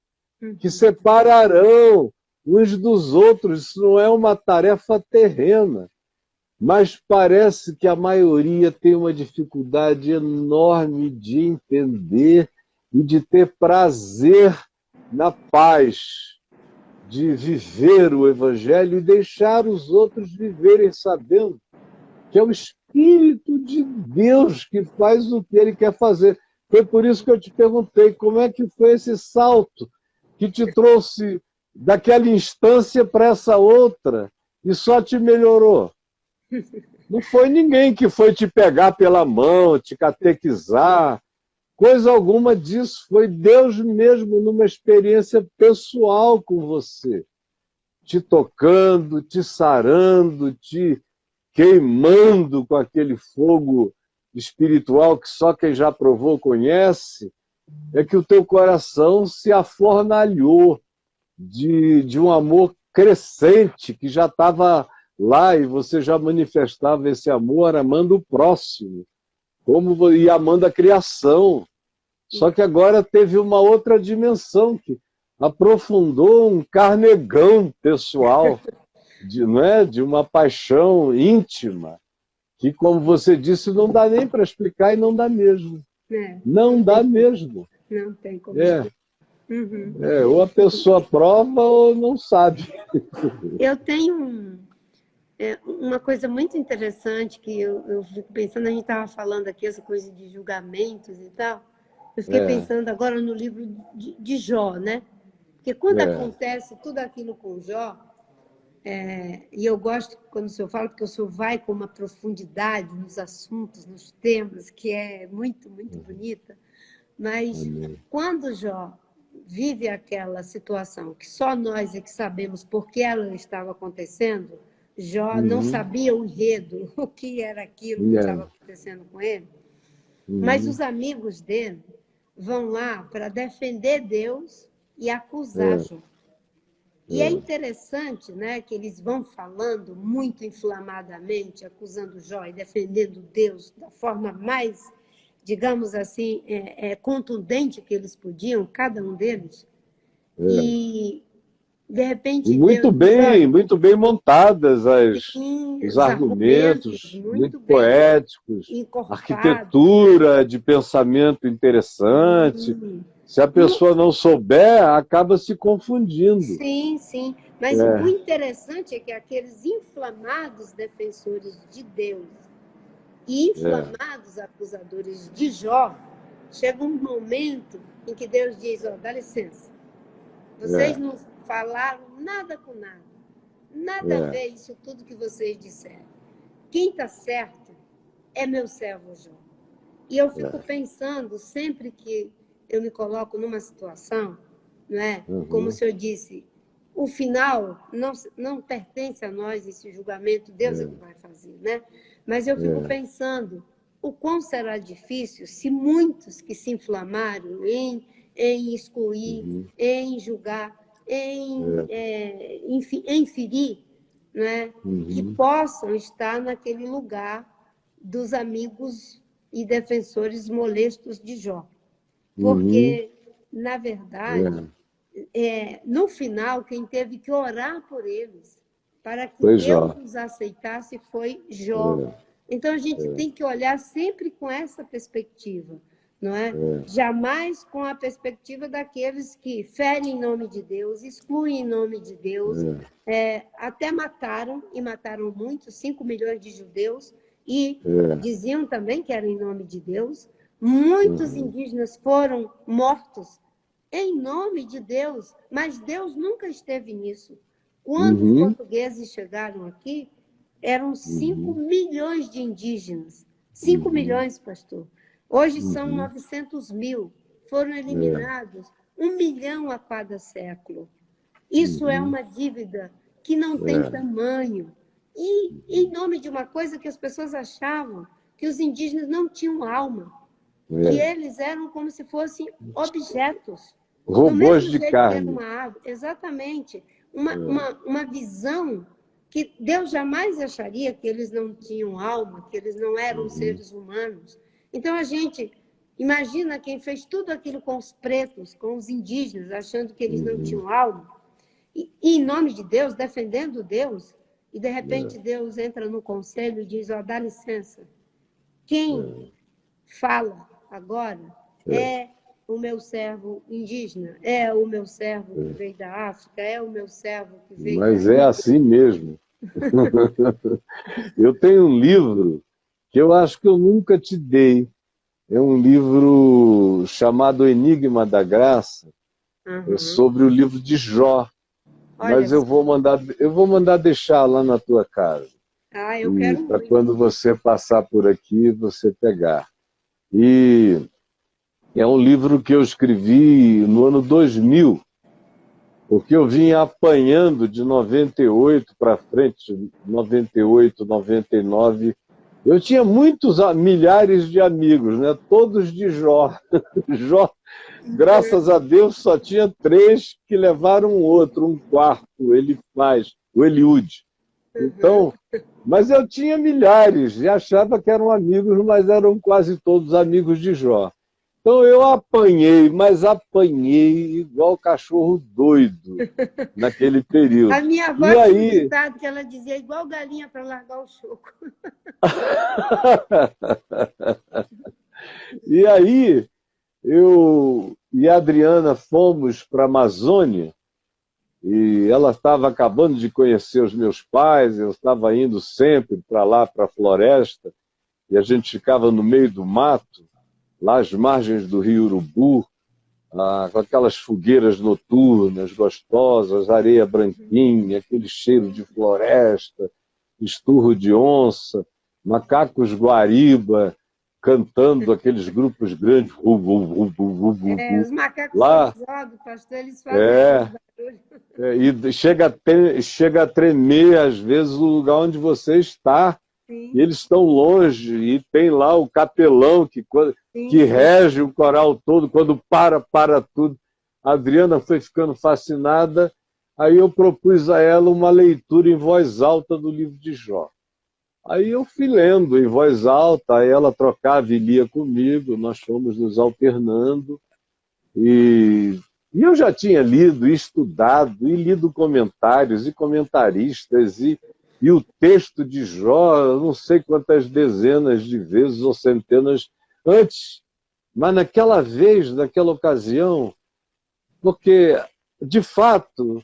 Speaker 1: que
Speaker 2: Uhum.
Speaker 1: separarão uns dos outros. Isso não é uma tarefa terrena, mas parece que a maioria tem uma dificuldade enorme de entender e de ter prazer na paz, de viver o Evangelho e deixar os outros viverem sabendo que é o Espírito de Deus que faz o que ele quer fazer. Foi por isso que eu te perguntei como é que foi esse salto que te trouxe daquela instância para essa outra e só te melhorou. Não foi ninguém que foi te pegar pela mão, te catequizar, coisa alguma disso. Foi Deus mesmo numa experiência pessoal com você, te tocando, te sarando, te queimando com aquele fogo espiritual que só quem já provou conhece. É que o teu coração se afornalhou de um amor crescente que já estava lá e você já manifestava esse amor amando o próximo, e amando a criação. Só que agora teve uma outra dimensão que aprofundou um carnegão pessoal, não é? De uma paixão íntima, que, como você disse, não dá nem para explicar e não dá mesmo. Não dá mesmo.
Speaker 2: Não tem como explicar.
Speaker 1: Ou a pessoa prova ou não sabe.
Speaker 2: Eu tenho uma coisa muito interessante que eu fico pensando, a gente estava falando aqui, essa coisa de julgamentos e tal. Eu fiquei pensando agora no livro de Jó, né? Porque quando acontece tudo aquilo com Jó, e eu gosto quando o senhor fala, porque o senhor vai com uma profundidade nos assuntos, nos temas, que é muito, muito bonita. Mas quando Jó vive aquela situação que só nós é que sabemos por que ela estava acontecendo, Jó não sabia o enredo, o que era aquilo que estava acontecendo com ele. Mas os amigos dele vão lá para defender Deus e acusar Jó. E é interessante, né, que eles vão falando muito inflamadamente, acusando Jó e defendendo Deus da forma mais, digamos assim, contundente que eles podiam, cada um deles. E, de repente...
Speaker 1: E muito bem montadas os argumentos, muito poéticos, arquitetura de pensamento interessante. Se a pessoa não souber, acaba se confundindo.
Speaker 2: Sim, sim. Mas o interessante é que aqueles inflamados defensores de Deus e inflamados acusadores de Jó, chega um momento em que Deus diz, dá licença, vocês não falaram nada com nada, nada a ver isso tudo que vocês disseram. Quem está certo é meu servo Jó. E eu fico pensando, sempre que eu me coloco numa situação, não é? Como o senhor disse, o final não pertence a nós, esse julgamento, Deus é que vai fazer, né? Mas eu fico pensando o quão será difícil se muitos que se inflamaram em excluir, em julgar, em ferir, né? Que possam estar naquele lugar dos amigos e defensores molestos de Jó. Porque, na verdade, no final, quem teve que orar por eles para que Deus os aceitasse foi Jó. Então, a gente tem que olhar sempre com essa perspectiva, não é? Jamais com a perspectiva daqueles que ferem em nome de Deus, excluem em nome de Deus, até mataram, e mataram muitos, 5 milhões de judeus, e diziam também que era em nome de Deus. Muitos indígenas foram mortos em nome de Deus, mas Deus nunca esteve nisso. Quando os portugueses chegaram aqui, eram 5 milhões de indígenas. 5 milhões, pastor. Hoje são 900 mil. Foram eliminados 1 milhão a cada século. Isso é uma dívida que não tem tamanho. E em nome de uma coisa que as pessoas achavam, que os indígenas não tinham alma. Que eles eram como se fossem objetos.
Speaker 1: Robôs de carne.
Speaker 2: Exatamente. Uma visão que Deus jamais acharia que eles não tinham alma, que eles não eram seres humanos. Então, a gente imagina quem fez tudo aquilo com os pretos, com os indígenas, achando que eles não tinham alma, e em nome de Deus, defendendo Deus, e de repente Deus entra no conselho e diz, dá licença. Quem fala agora é o meu servo indígena, é o meu servo que veio da África, é o meu servo que veio
Speaker 1: Mas é assim mesmo. Eu tenho um livro que eu acho que eu nunca te dei. É um livro chamado Enigma da Graça, sobre o livro de Jó.
Speaker 2: Olha,
Speaker 1: Mas eu vou mandar deixar lá na tua casa.
Speaker 2: eu quero
Speaker 1: Para
Speaker 2: muito.
Speaker 1: quando você passar por aqui, você pegar. E é um livro que eu escrevi no ano 2000, porque eu vim apanhando de 98 para frente, 98, 99. Eu tinha milhares de amigos, né? Todos de Jó. Jó, graças a Deus, só tinha 3 que levaram um quarto, o Eliúde. Então, mas eu tinha milhares e achava que eram amigos, mas eram quase todos amigos de Jó. Então eu apanhei, mas apanhei igual cachorro doido naquele período.
Speaker 2: A minha avó tinha um ditado que ela dizia igual galinha para largar o choco.
Speaker 1: E aí, eu e a Adriana fomos para a Amazônia, e ela estava acabando de conhecer os meus pais, eu estava indo sempre para lá, para a floresta, e a gente ficava no meio do mato, lá às margens do rio Urubu, com aquelas fogueiras noturnas gostosas, areia branquinha, aquele cheiro de floresta, esturro de onça, macacos guariba, cantando aqueles grupos grandes.
Speaker 2: Os macacos
Speaker 1: lá,
Speaker 2: jogam, pastor, eles fazem barulho.
Speaker 1: E chega a tremer, às vezes, o lugar onde você está. Sim. E eles estão longe, e tem lá o capelão que rege o coral todo, quando para tudo. A Adriana foi ficando fascinada, aí eu propus a ela uma leitura em voz alta do livro de Jó. Aí eu fui lendo em voz alta, aí ela trocava e lia comigo, nós fomos nos alternando, e eu já tinha lido, estudado, e lido comentários e comentaristas, e o texto de Jó, eu não sei quantas dezenas de vezes ou centenas antes, mas naquela naquela ocasião, porque, de fato,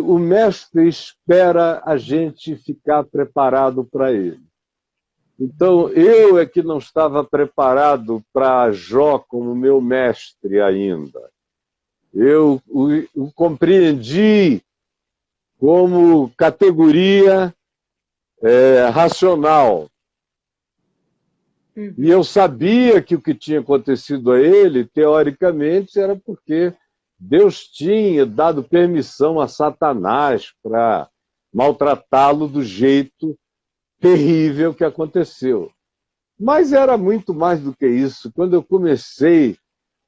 Speaker 1: o mestre espera a gente ficar preparado para ele. Então, eu é que não estava preparado para Jó como meu mestre ainda. Eu o compreendi como categoria racional. E eu sabia que o que tinha acontecido a ele, teoricamente, era porque Deus tinha dado permissão a Satanás para maltratá-lo do jeito terrível que aconteceu. Mas era muito mais do que isso. Quando eu comecei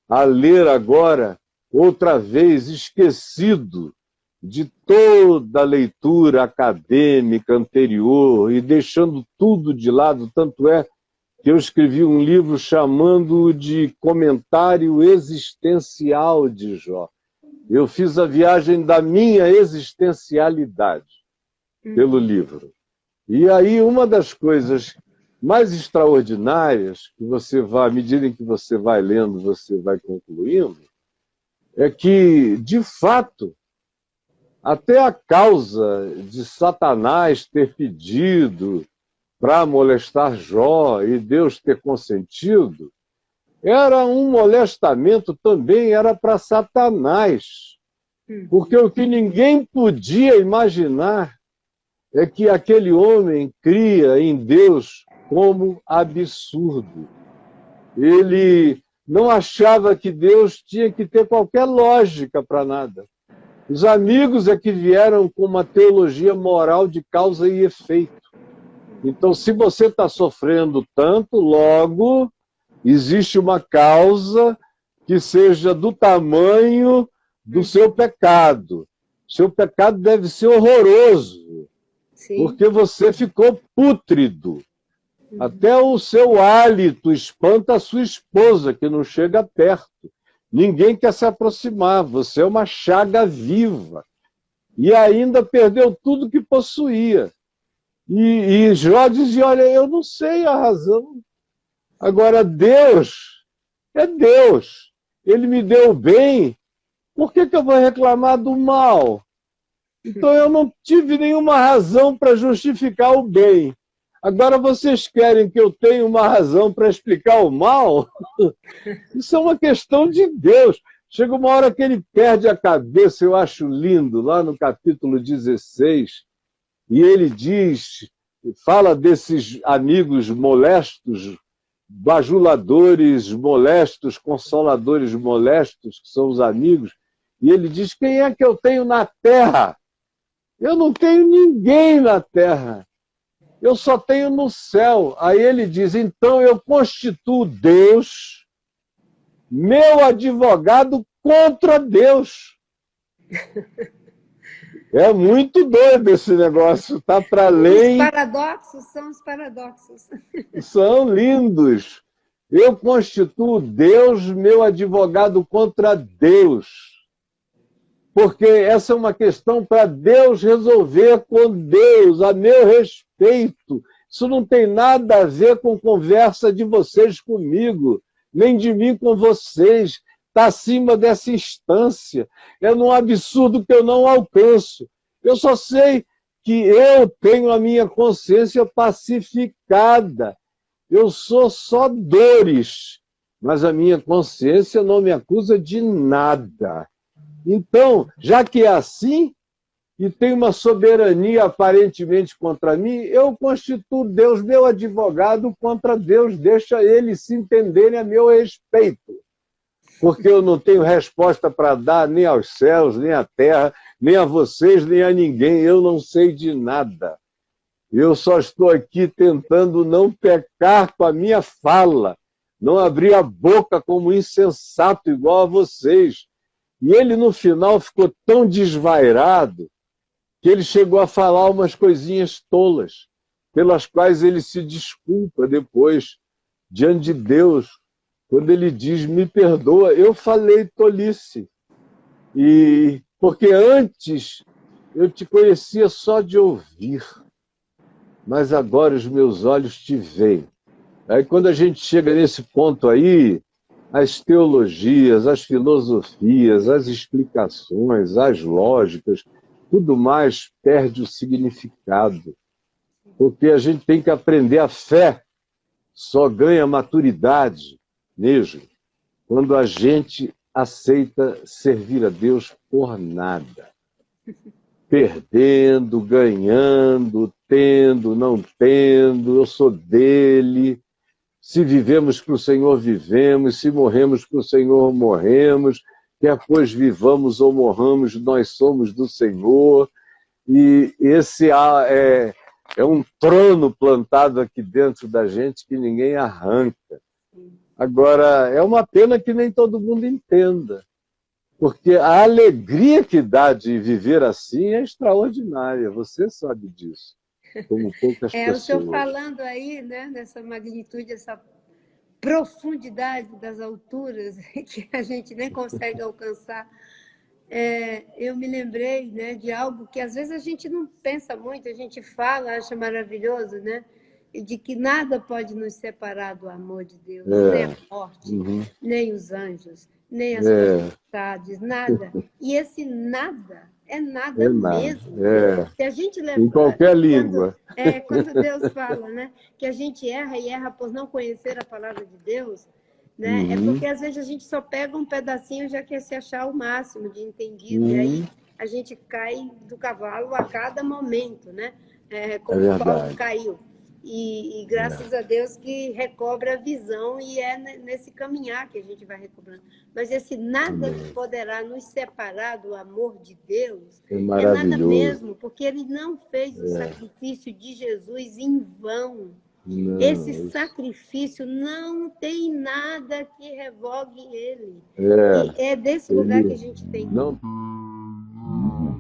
Speaker 1: a ler agora, outra vez, esquecido de toda a leitura acadêmica anterior e deixando tudo de lado, tanto é que eu escrevi um livro chamando de Comentário Existencial de Jó. Eu fiz a viagem da minha existencialidade pelo livro. E aí uma das coisas mais extraordinárias que você vai, à medida em que você vai lendo, você vai concluindo, é que, de fato, até a causa de Satanás ter pedido para molestar Jó e Deus ter consentido, era um molestamento também, era para Satanás. Porque o que ninguém podia imaginar é que aquele homem cria em Deus como absurdo. Ele não achava que Deus tinha que ter qualquer lógica para nada. Os amigos é que vieram com uma teologia moral de causa e efeito. Então, se você está sofrendo tanto, logo existe uma causa que seja do tamanho do seu pecado. Seu pecado deve ser horroroso, porque você ficou pútrido. Até o seu hálito espanta a sua esposa, que não chega perto. Ninguém quer se aproximar, você é uma chaga viva. E ainda perdeu tudo que possuía. E Jó dizia, olha, eu não sei a razão. Agora, Deus é Deus. Ele me deu o bem, por que eu vou reclamar do mal? Então eu não tive nenhuma razão para justificar o bem. Agora vocês querem que eu tenha uma razão para explicar o mal? Isso é uma questão de Deus. Chega uma hora que ele perde a cabeça, eu acho lindo, lá no capítulo 16, e ele diz, fala desses amigos molestos, bajuladores molestos, consoladores molestos, que são os amigos, e ele diz, quem é que eu tenho na terra? Eu não tenho ninguém na terra, eu só tenho no céu. Aí ele diz, então eu constituo Deus, meu advogado contra Deus. É muito doido esse negócio, está para além.
Speaker 2: Os paradoxos são os paradoxos.
Speaker 1: São lindos. Eu constituo Deus, meu advogado contra Deus. Porque essa é uma questão para Deus resolver com Deus, a meu respeito. Isso não tem nada a ver com conversa de vocês comigo, nem de mim com vocês. Está acima dessa instância. É num absurdo que eu não alcanço. Eu só sei que eu tenho a minha consciência pacificada. Eu sou só dores, mas a minha consciência não me acusa de nada. Então, já que é assim, e tem uma soberania aparentemente contra mim, eu constituo Deus meu advogado contra Deus, deixa eles se entenderem a meu respeito. Porque eu não tenho resposta para dar nem aos céus, nem à terra, nem a vocês, nem a ninguém. Eu não sei de nada. Eu só estou aqui tentando não pecar com a minha fala, não abrir a boca como insensato igual a vocês. E ele, no final, ficou tão desvairado que ele chegou a falar umas coisinhas tolas, pelas quais ele se desculpa depois, diante de Deus, quando ele diz, me perdoa, eu falei tolice. Porque antes eu te conhecia só de ouvir, mas agora os meus olhos te veem. Aí quando a gente chega nesse ponto aí, as teologias, as filosofias, as explicações, as lógicas, tudo mais perde o significado. Porque a gente tem que aprender a fé, só ganha maturidade mesmo quando a gente aceita servir a Deus por nada. Perdendo, ganhando, tendo, não tendo, eu sou dele. Se vivemos para o Senhor, vivemos. Se morremos para o Senhor, morremos. Quer pois vivamos ou morramos, nós somos do Senhor. E esse é um trono plantado aqui dentro da gente que ninguém arranca. Agora, é uma pena que nem todo mundo entenda. Porque a alegria que dá de viver assim é extraordinária. Você sabe disso. Como poucas pessoas.
Speaker 2: O senhor falando aí, né, dessa magnitude, essa profundidade das alturas que a gente nem consegue alcançar. Eu me lembrei, né, de algo que às vezes a gente não pensa muito, a gente fala, acha maravilhoso, né? De que nada pode nos separar do amor de Deus, nem a morte, nem os anjos, nem as potestades, nada. E esse nada é nada mesmo. Se a gente leva,
Speaker 1: em qualquer língua.
Speaker 2: Quando Deus fala, né, que a gente erra e erra por não conhecer a palavra de Deus, né, é porque às vezes a gente só pega um pedacinho e já quer se achar o máximo de entendido, e aí a gente cai do cavalo a cada momento, né? Como Paulo caiu. E graças a Deus que recobra a visão, e é nesse caminhar que a gente vai recobrando. Mas esse nada poderá nos separar do amor de Deus. É nada mesmo, porque ele não fez o sacrifício de Jesus em vão. Não, esse sacrifício não tem nada que revogue ele. E é desse lugar que a gente tem.
Speaker 1: Não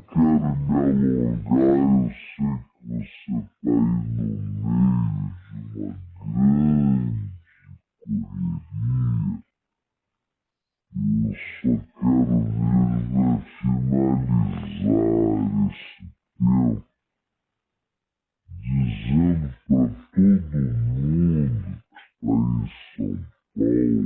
Speaker 3: quero me alongar, eu sei que você está aí no meio de uma grande correria. Eu só quero ver finalizar esse tempo dizendo para todo mundo que está em São Paulo, todos vocês,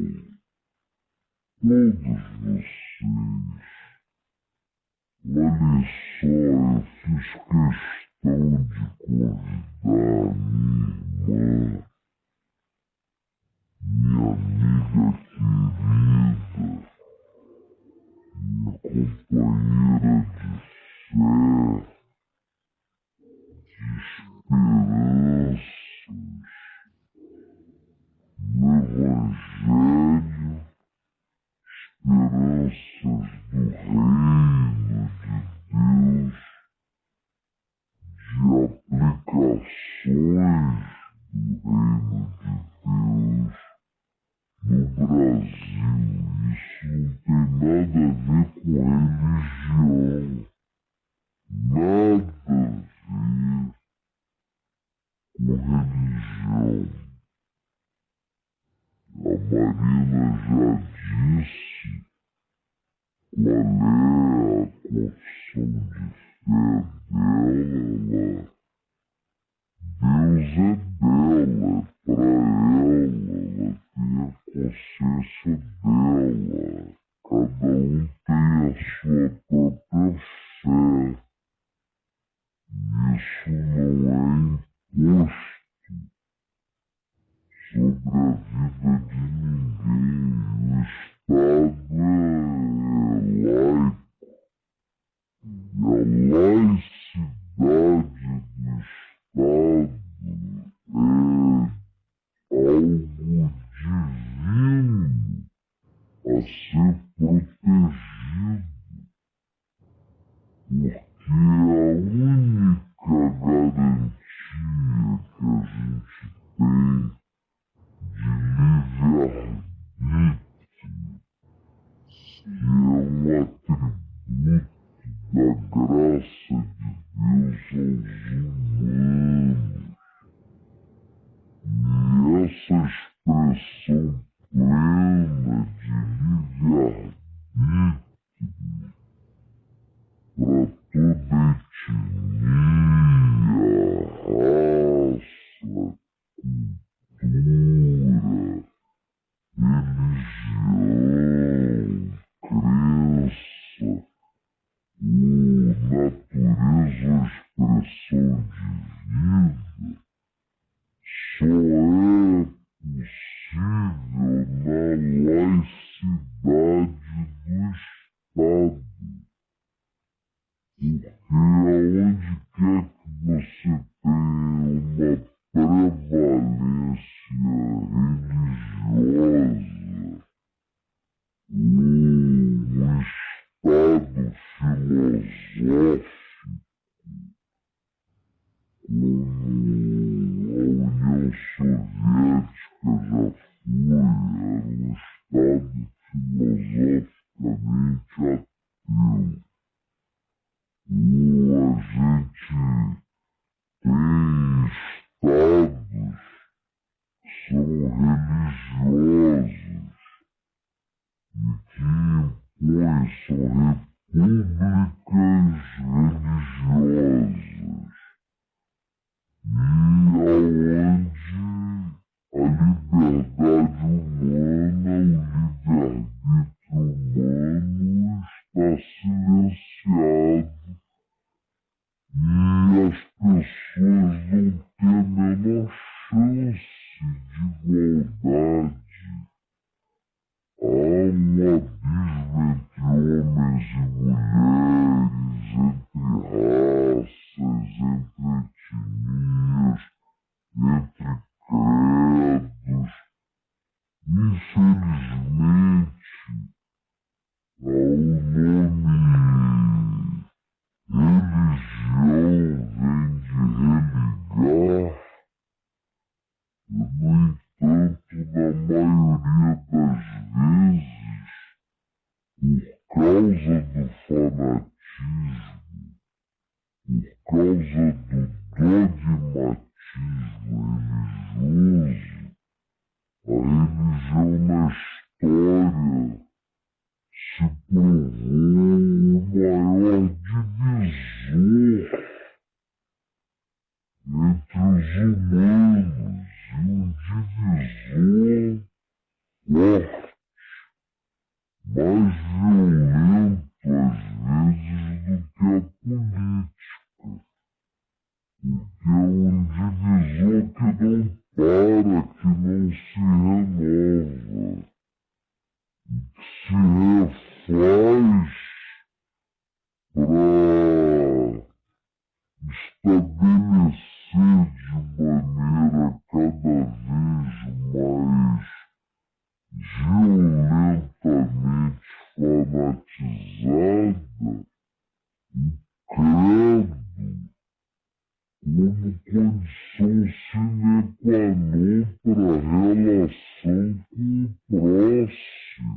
Speaker 3: olha só, eu fiz questão de convidar minha amiga querida, religião. A Marina já disse qual é a confissão de fé dela. Deus é dela, é para ela tem a consciência dela. Cada um tem a sua própria fé. Isso não é imposto sobre a vida de ninguém. O Estado é laico. E a laicidade do Estado é algo divino a ser protegido, porque a única garantia que a gente tem de livre-arbítrio, que é um atributo da graça de Deus aos humanos, e essa expressão plena de livre-arbítrio para toda etnia, raça, cultura, religião, crença, ou natureza ou expressão de vida, só é possível na laicidade do Estado. Porque aonde quer que você tenha uma prevalência religiosa, um estado filosófico, como a União Soviética já foi, era um estado filosoficamente ateu. Ou a gente tem estados que são religiosos e que impõem, são repúblicas religiosas, e aonde a liberdade humana, o livre-arbítrio humano está silenciado e as pessoas não têm a menor chance de igualdade. Há um abismo entre homens e mulheres, entre raças, entre etnias, entre credos. Infelizmente, o nome religião vem de religar, e, no entanto, na maioria das vezes, por causa do fanatismo, por causa do dogmatismo religioso, a religião na história se provou o maior divisor entre os humanos, e um divisor forte, mais violento às vezes do que a política, porque é um divisor que não para, que não se renova, e que se refaz para estabelecer de maneira cada vez mais violentamente fanatizada o credo como condição sine qua non para a relação com o próximo.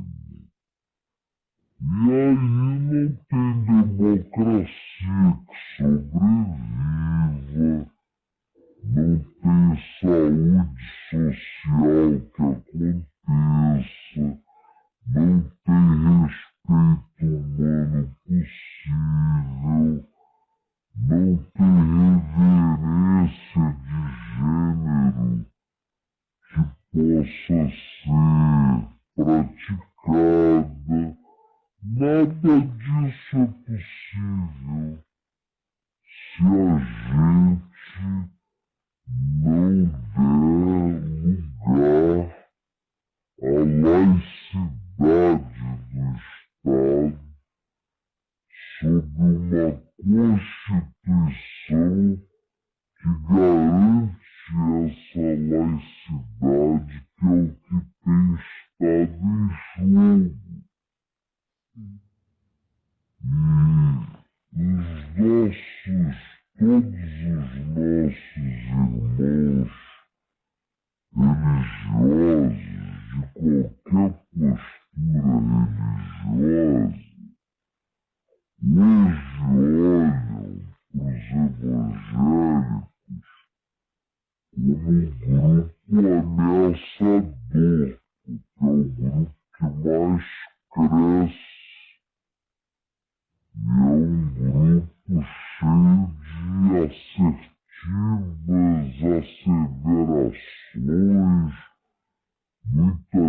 Speaker 3: E aí não tem democracia que sobreviva, não tem se a gente não der lugar à laicidade do Estado sob uma Constituição que garante essa laicidade, que é o que tem estado em jogo. E todos os nossos irmãos religiosos, de qualquer postura religiosa, hoje olham para os evangélicos como um grupo ameaçador, porque é o grupo que mais cresce e é um grupo cheio de assertivas asseverações, muita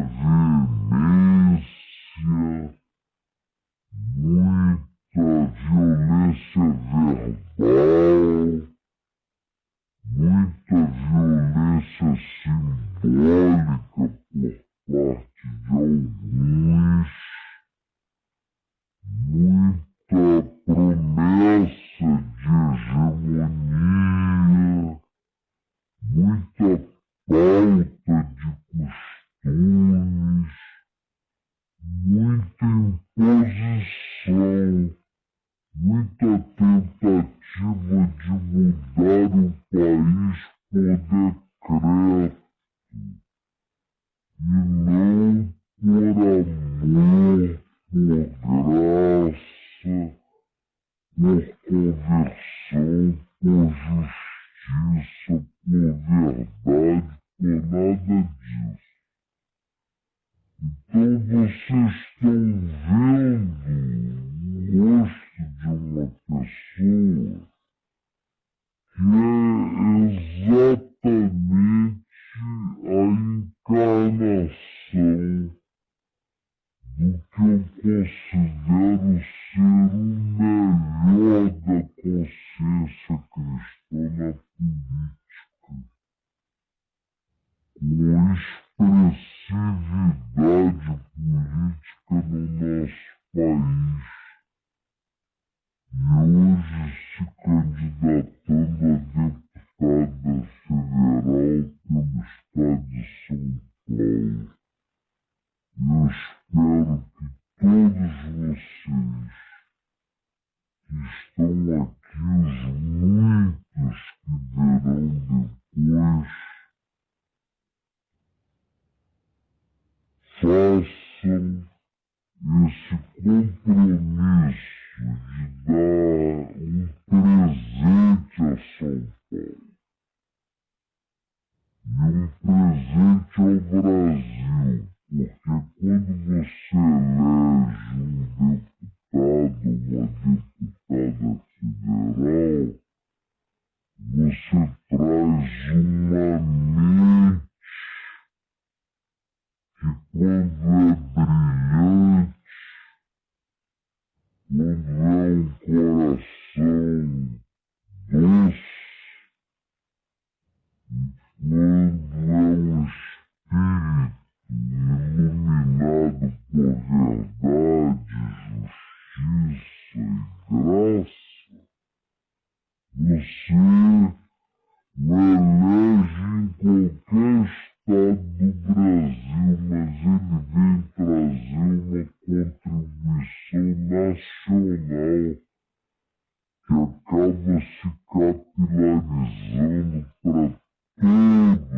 Speaker 3: veemência, muita violência verbal, muita violência simbólica por parte de alguns, muita promessa de hegemonia, muita pauta de costumes, muita imposição, muita tentativa de mudar o país por decreto e não por amor, por graça, por conversão, por justiça, por verdade, por nada disso. Então vocês estão vendo o rosto de uma pessoa que é exatamente a encarnação do que eu considero ser o melhor da consciência cristã na política, com expressividade política no nosso país, e hoje se candidatando a deputada federal pelo estado de São Paulo. Eu espero que todos vocês que estão aqui, os muitos que verão depois, façam esse compromisso de dar um presente a São Paulo e um presente ao Brasil, porque quando você elege um deputado ou uma deputada federal, você traz uma mente que, quando é brilhante, quando é um coração doce, quando é um espírito iluminado por verdade, justiça e graça, você o elege em qualquer estado do Brasil, mas ele vem trazer uma contribuição nacional que acaba se capilarizando para todo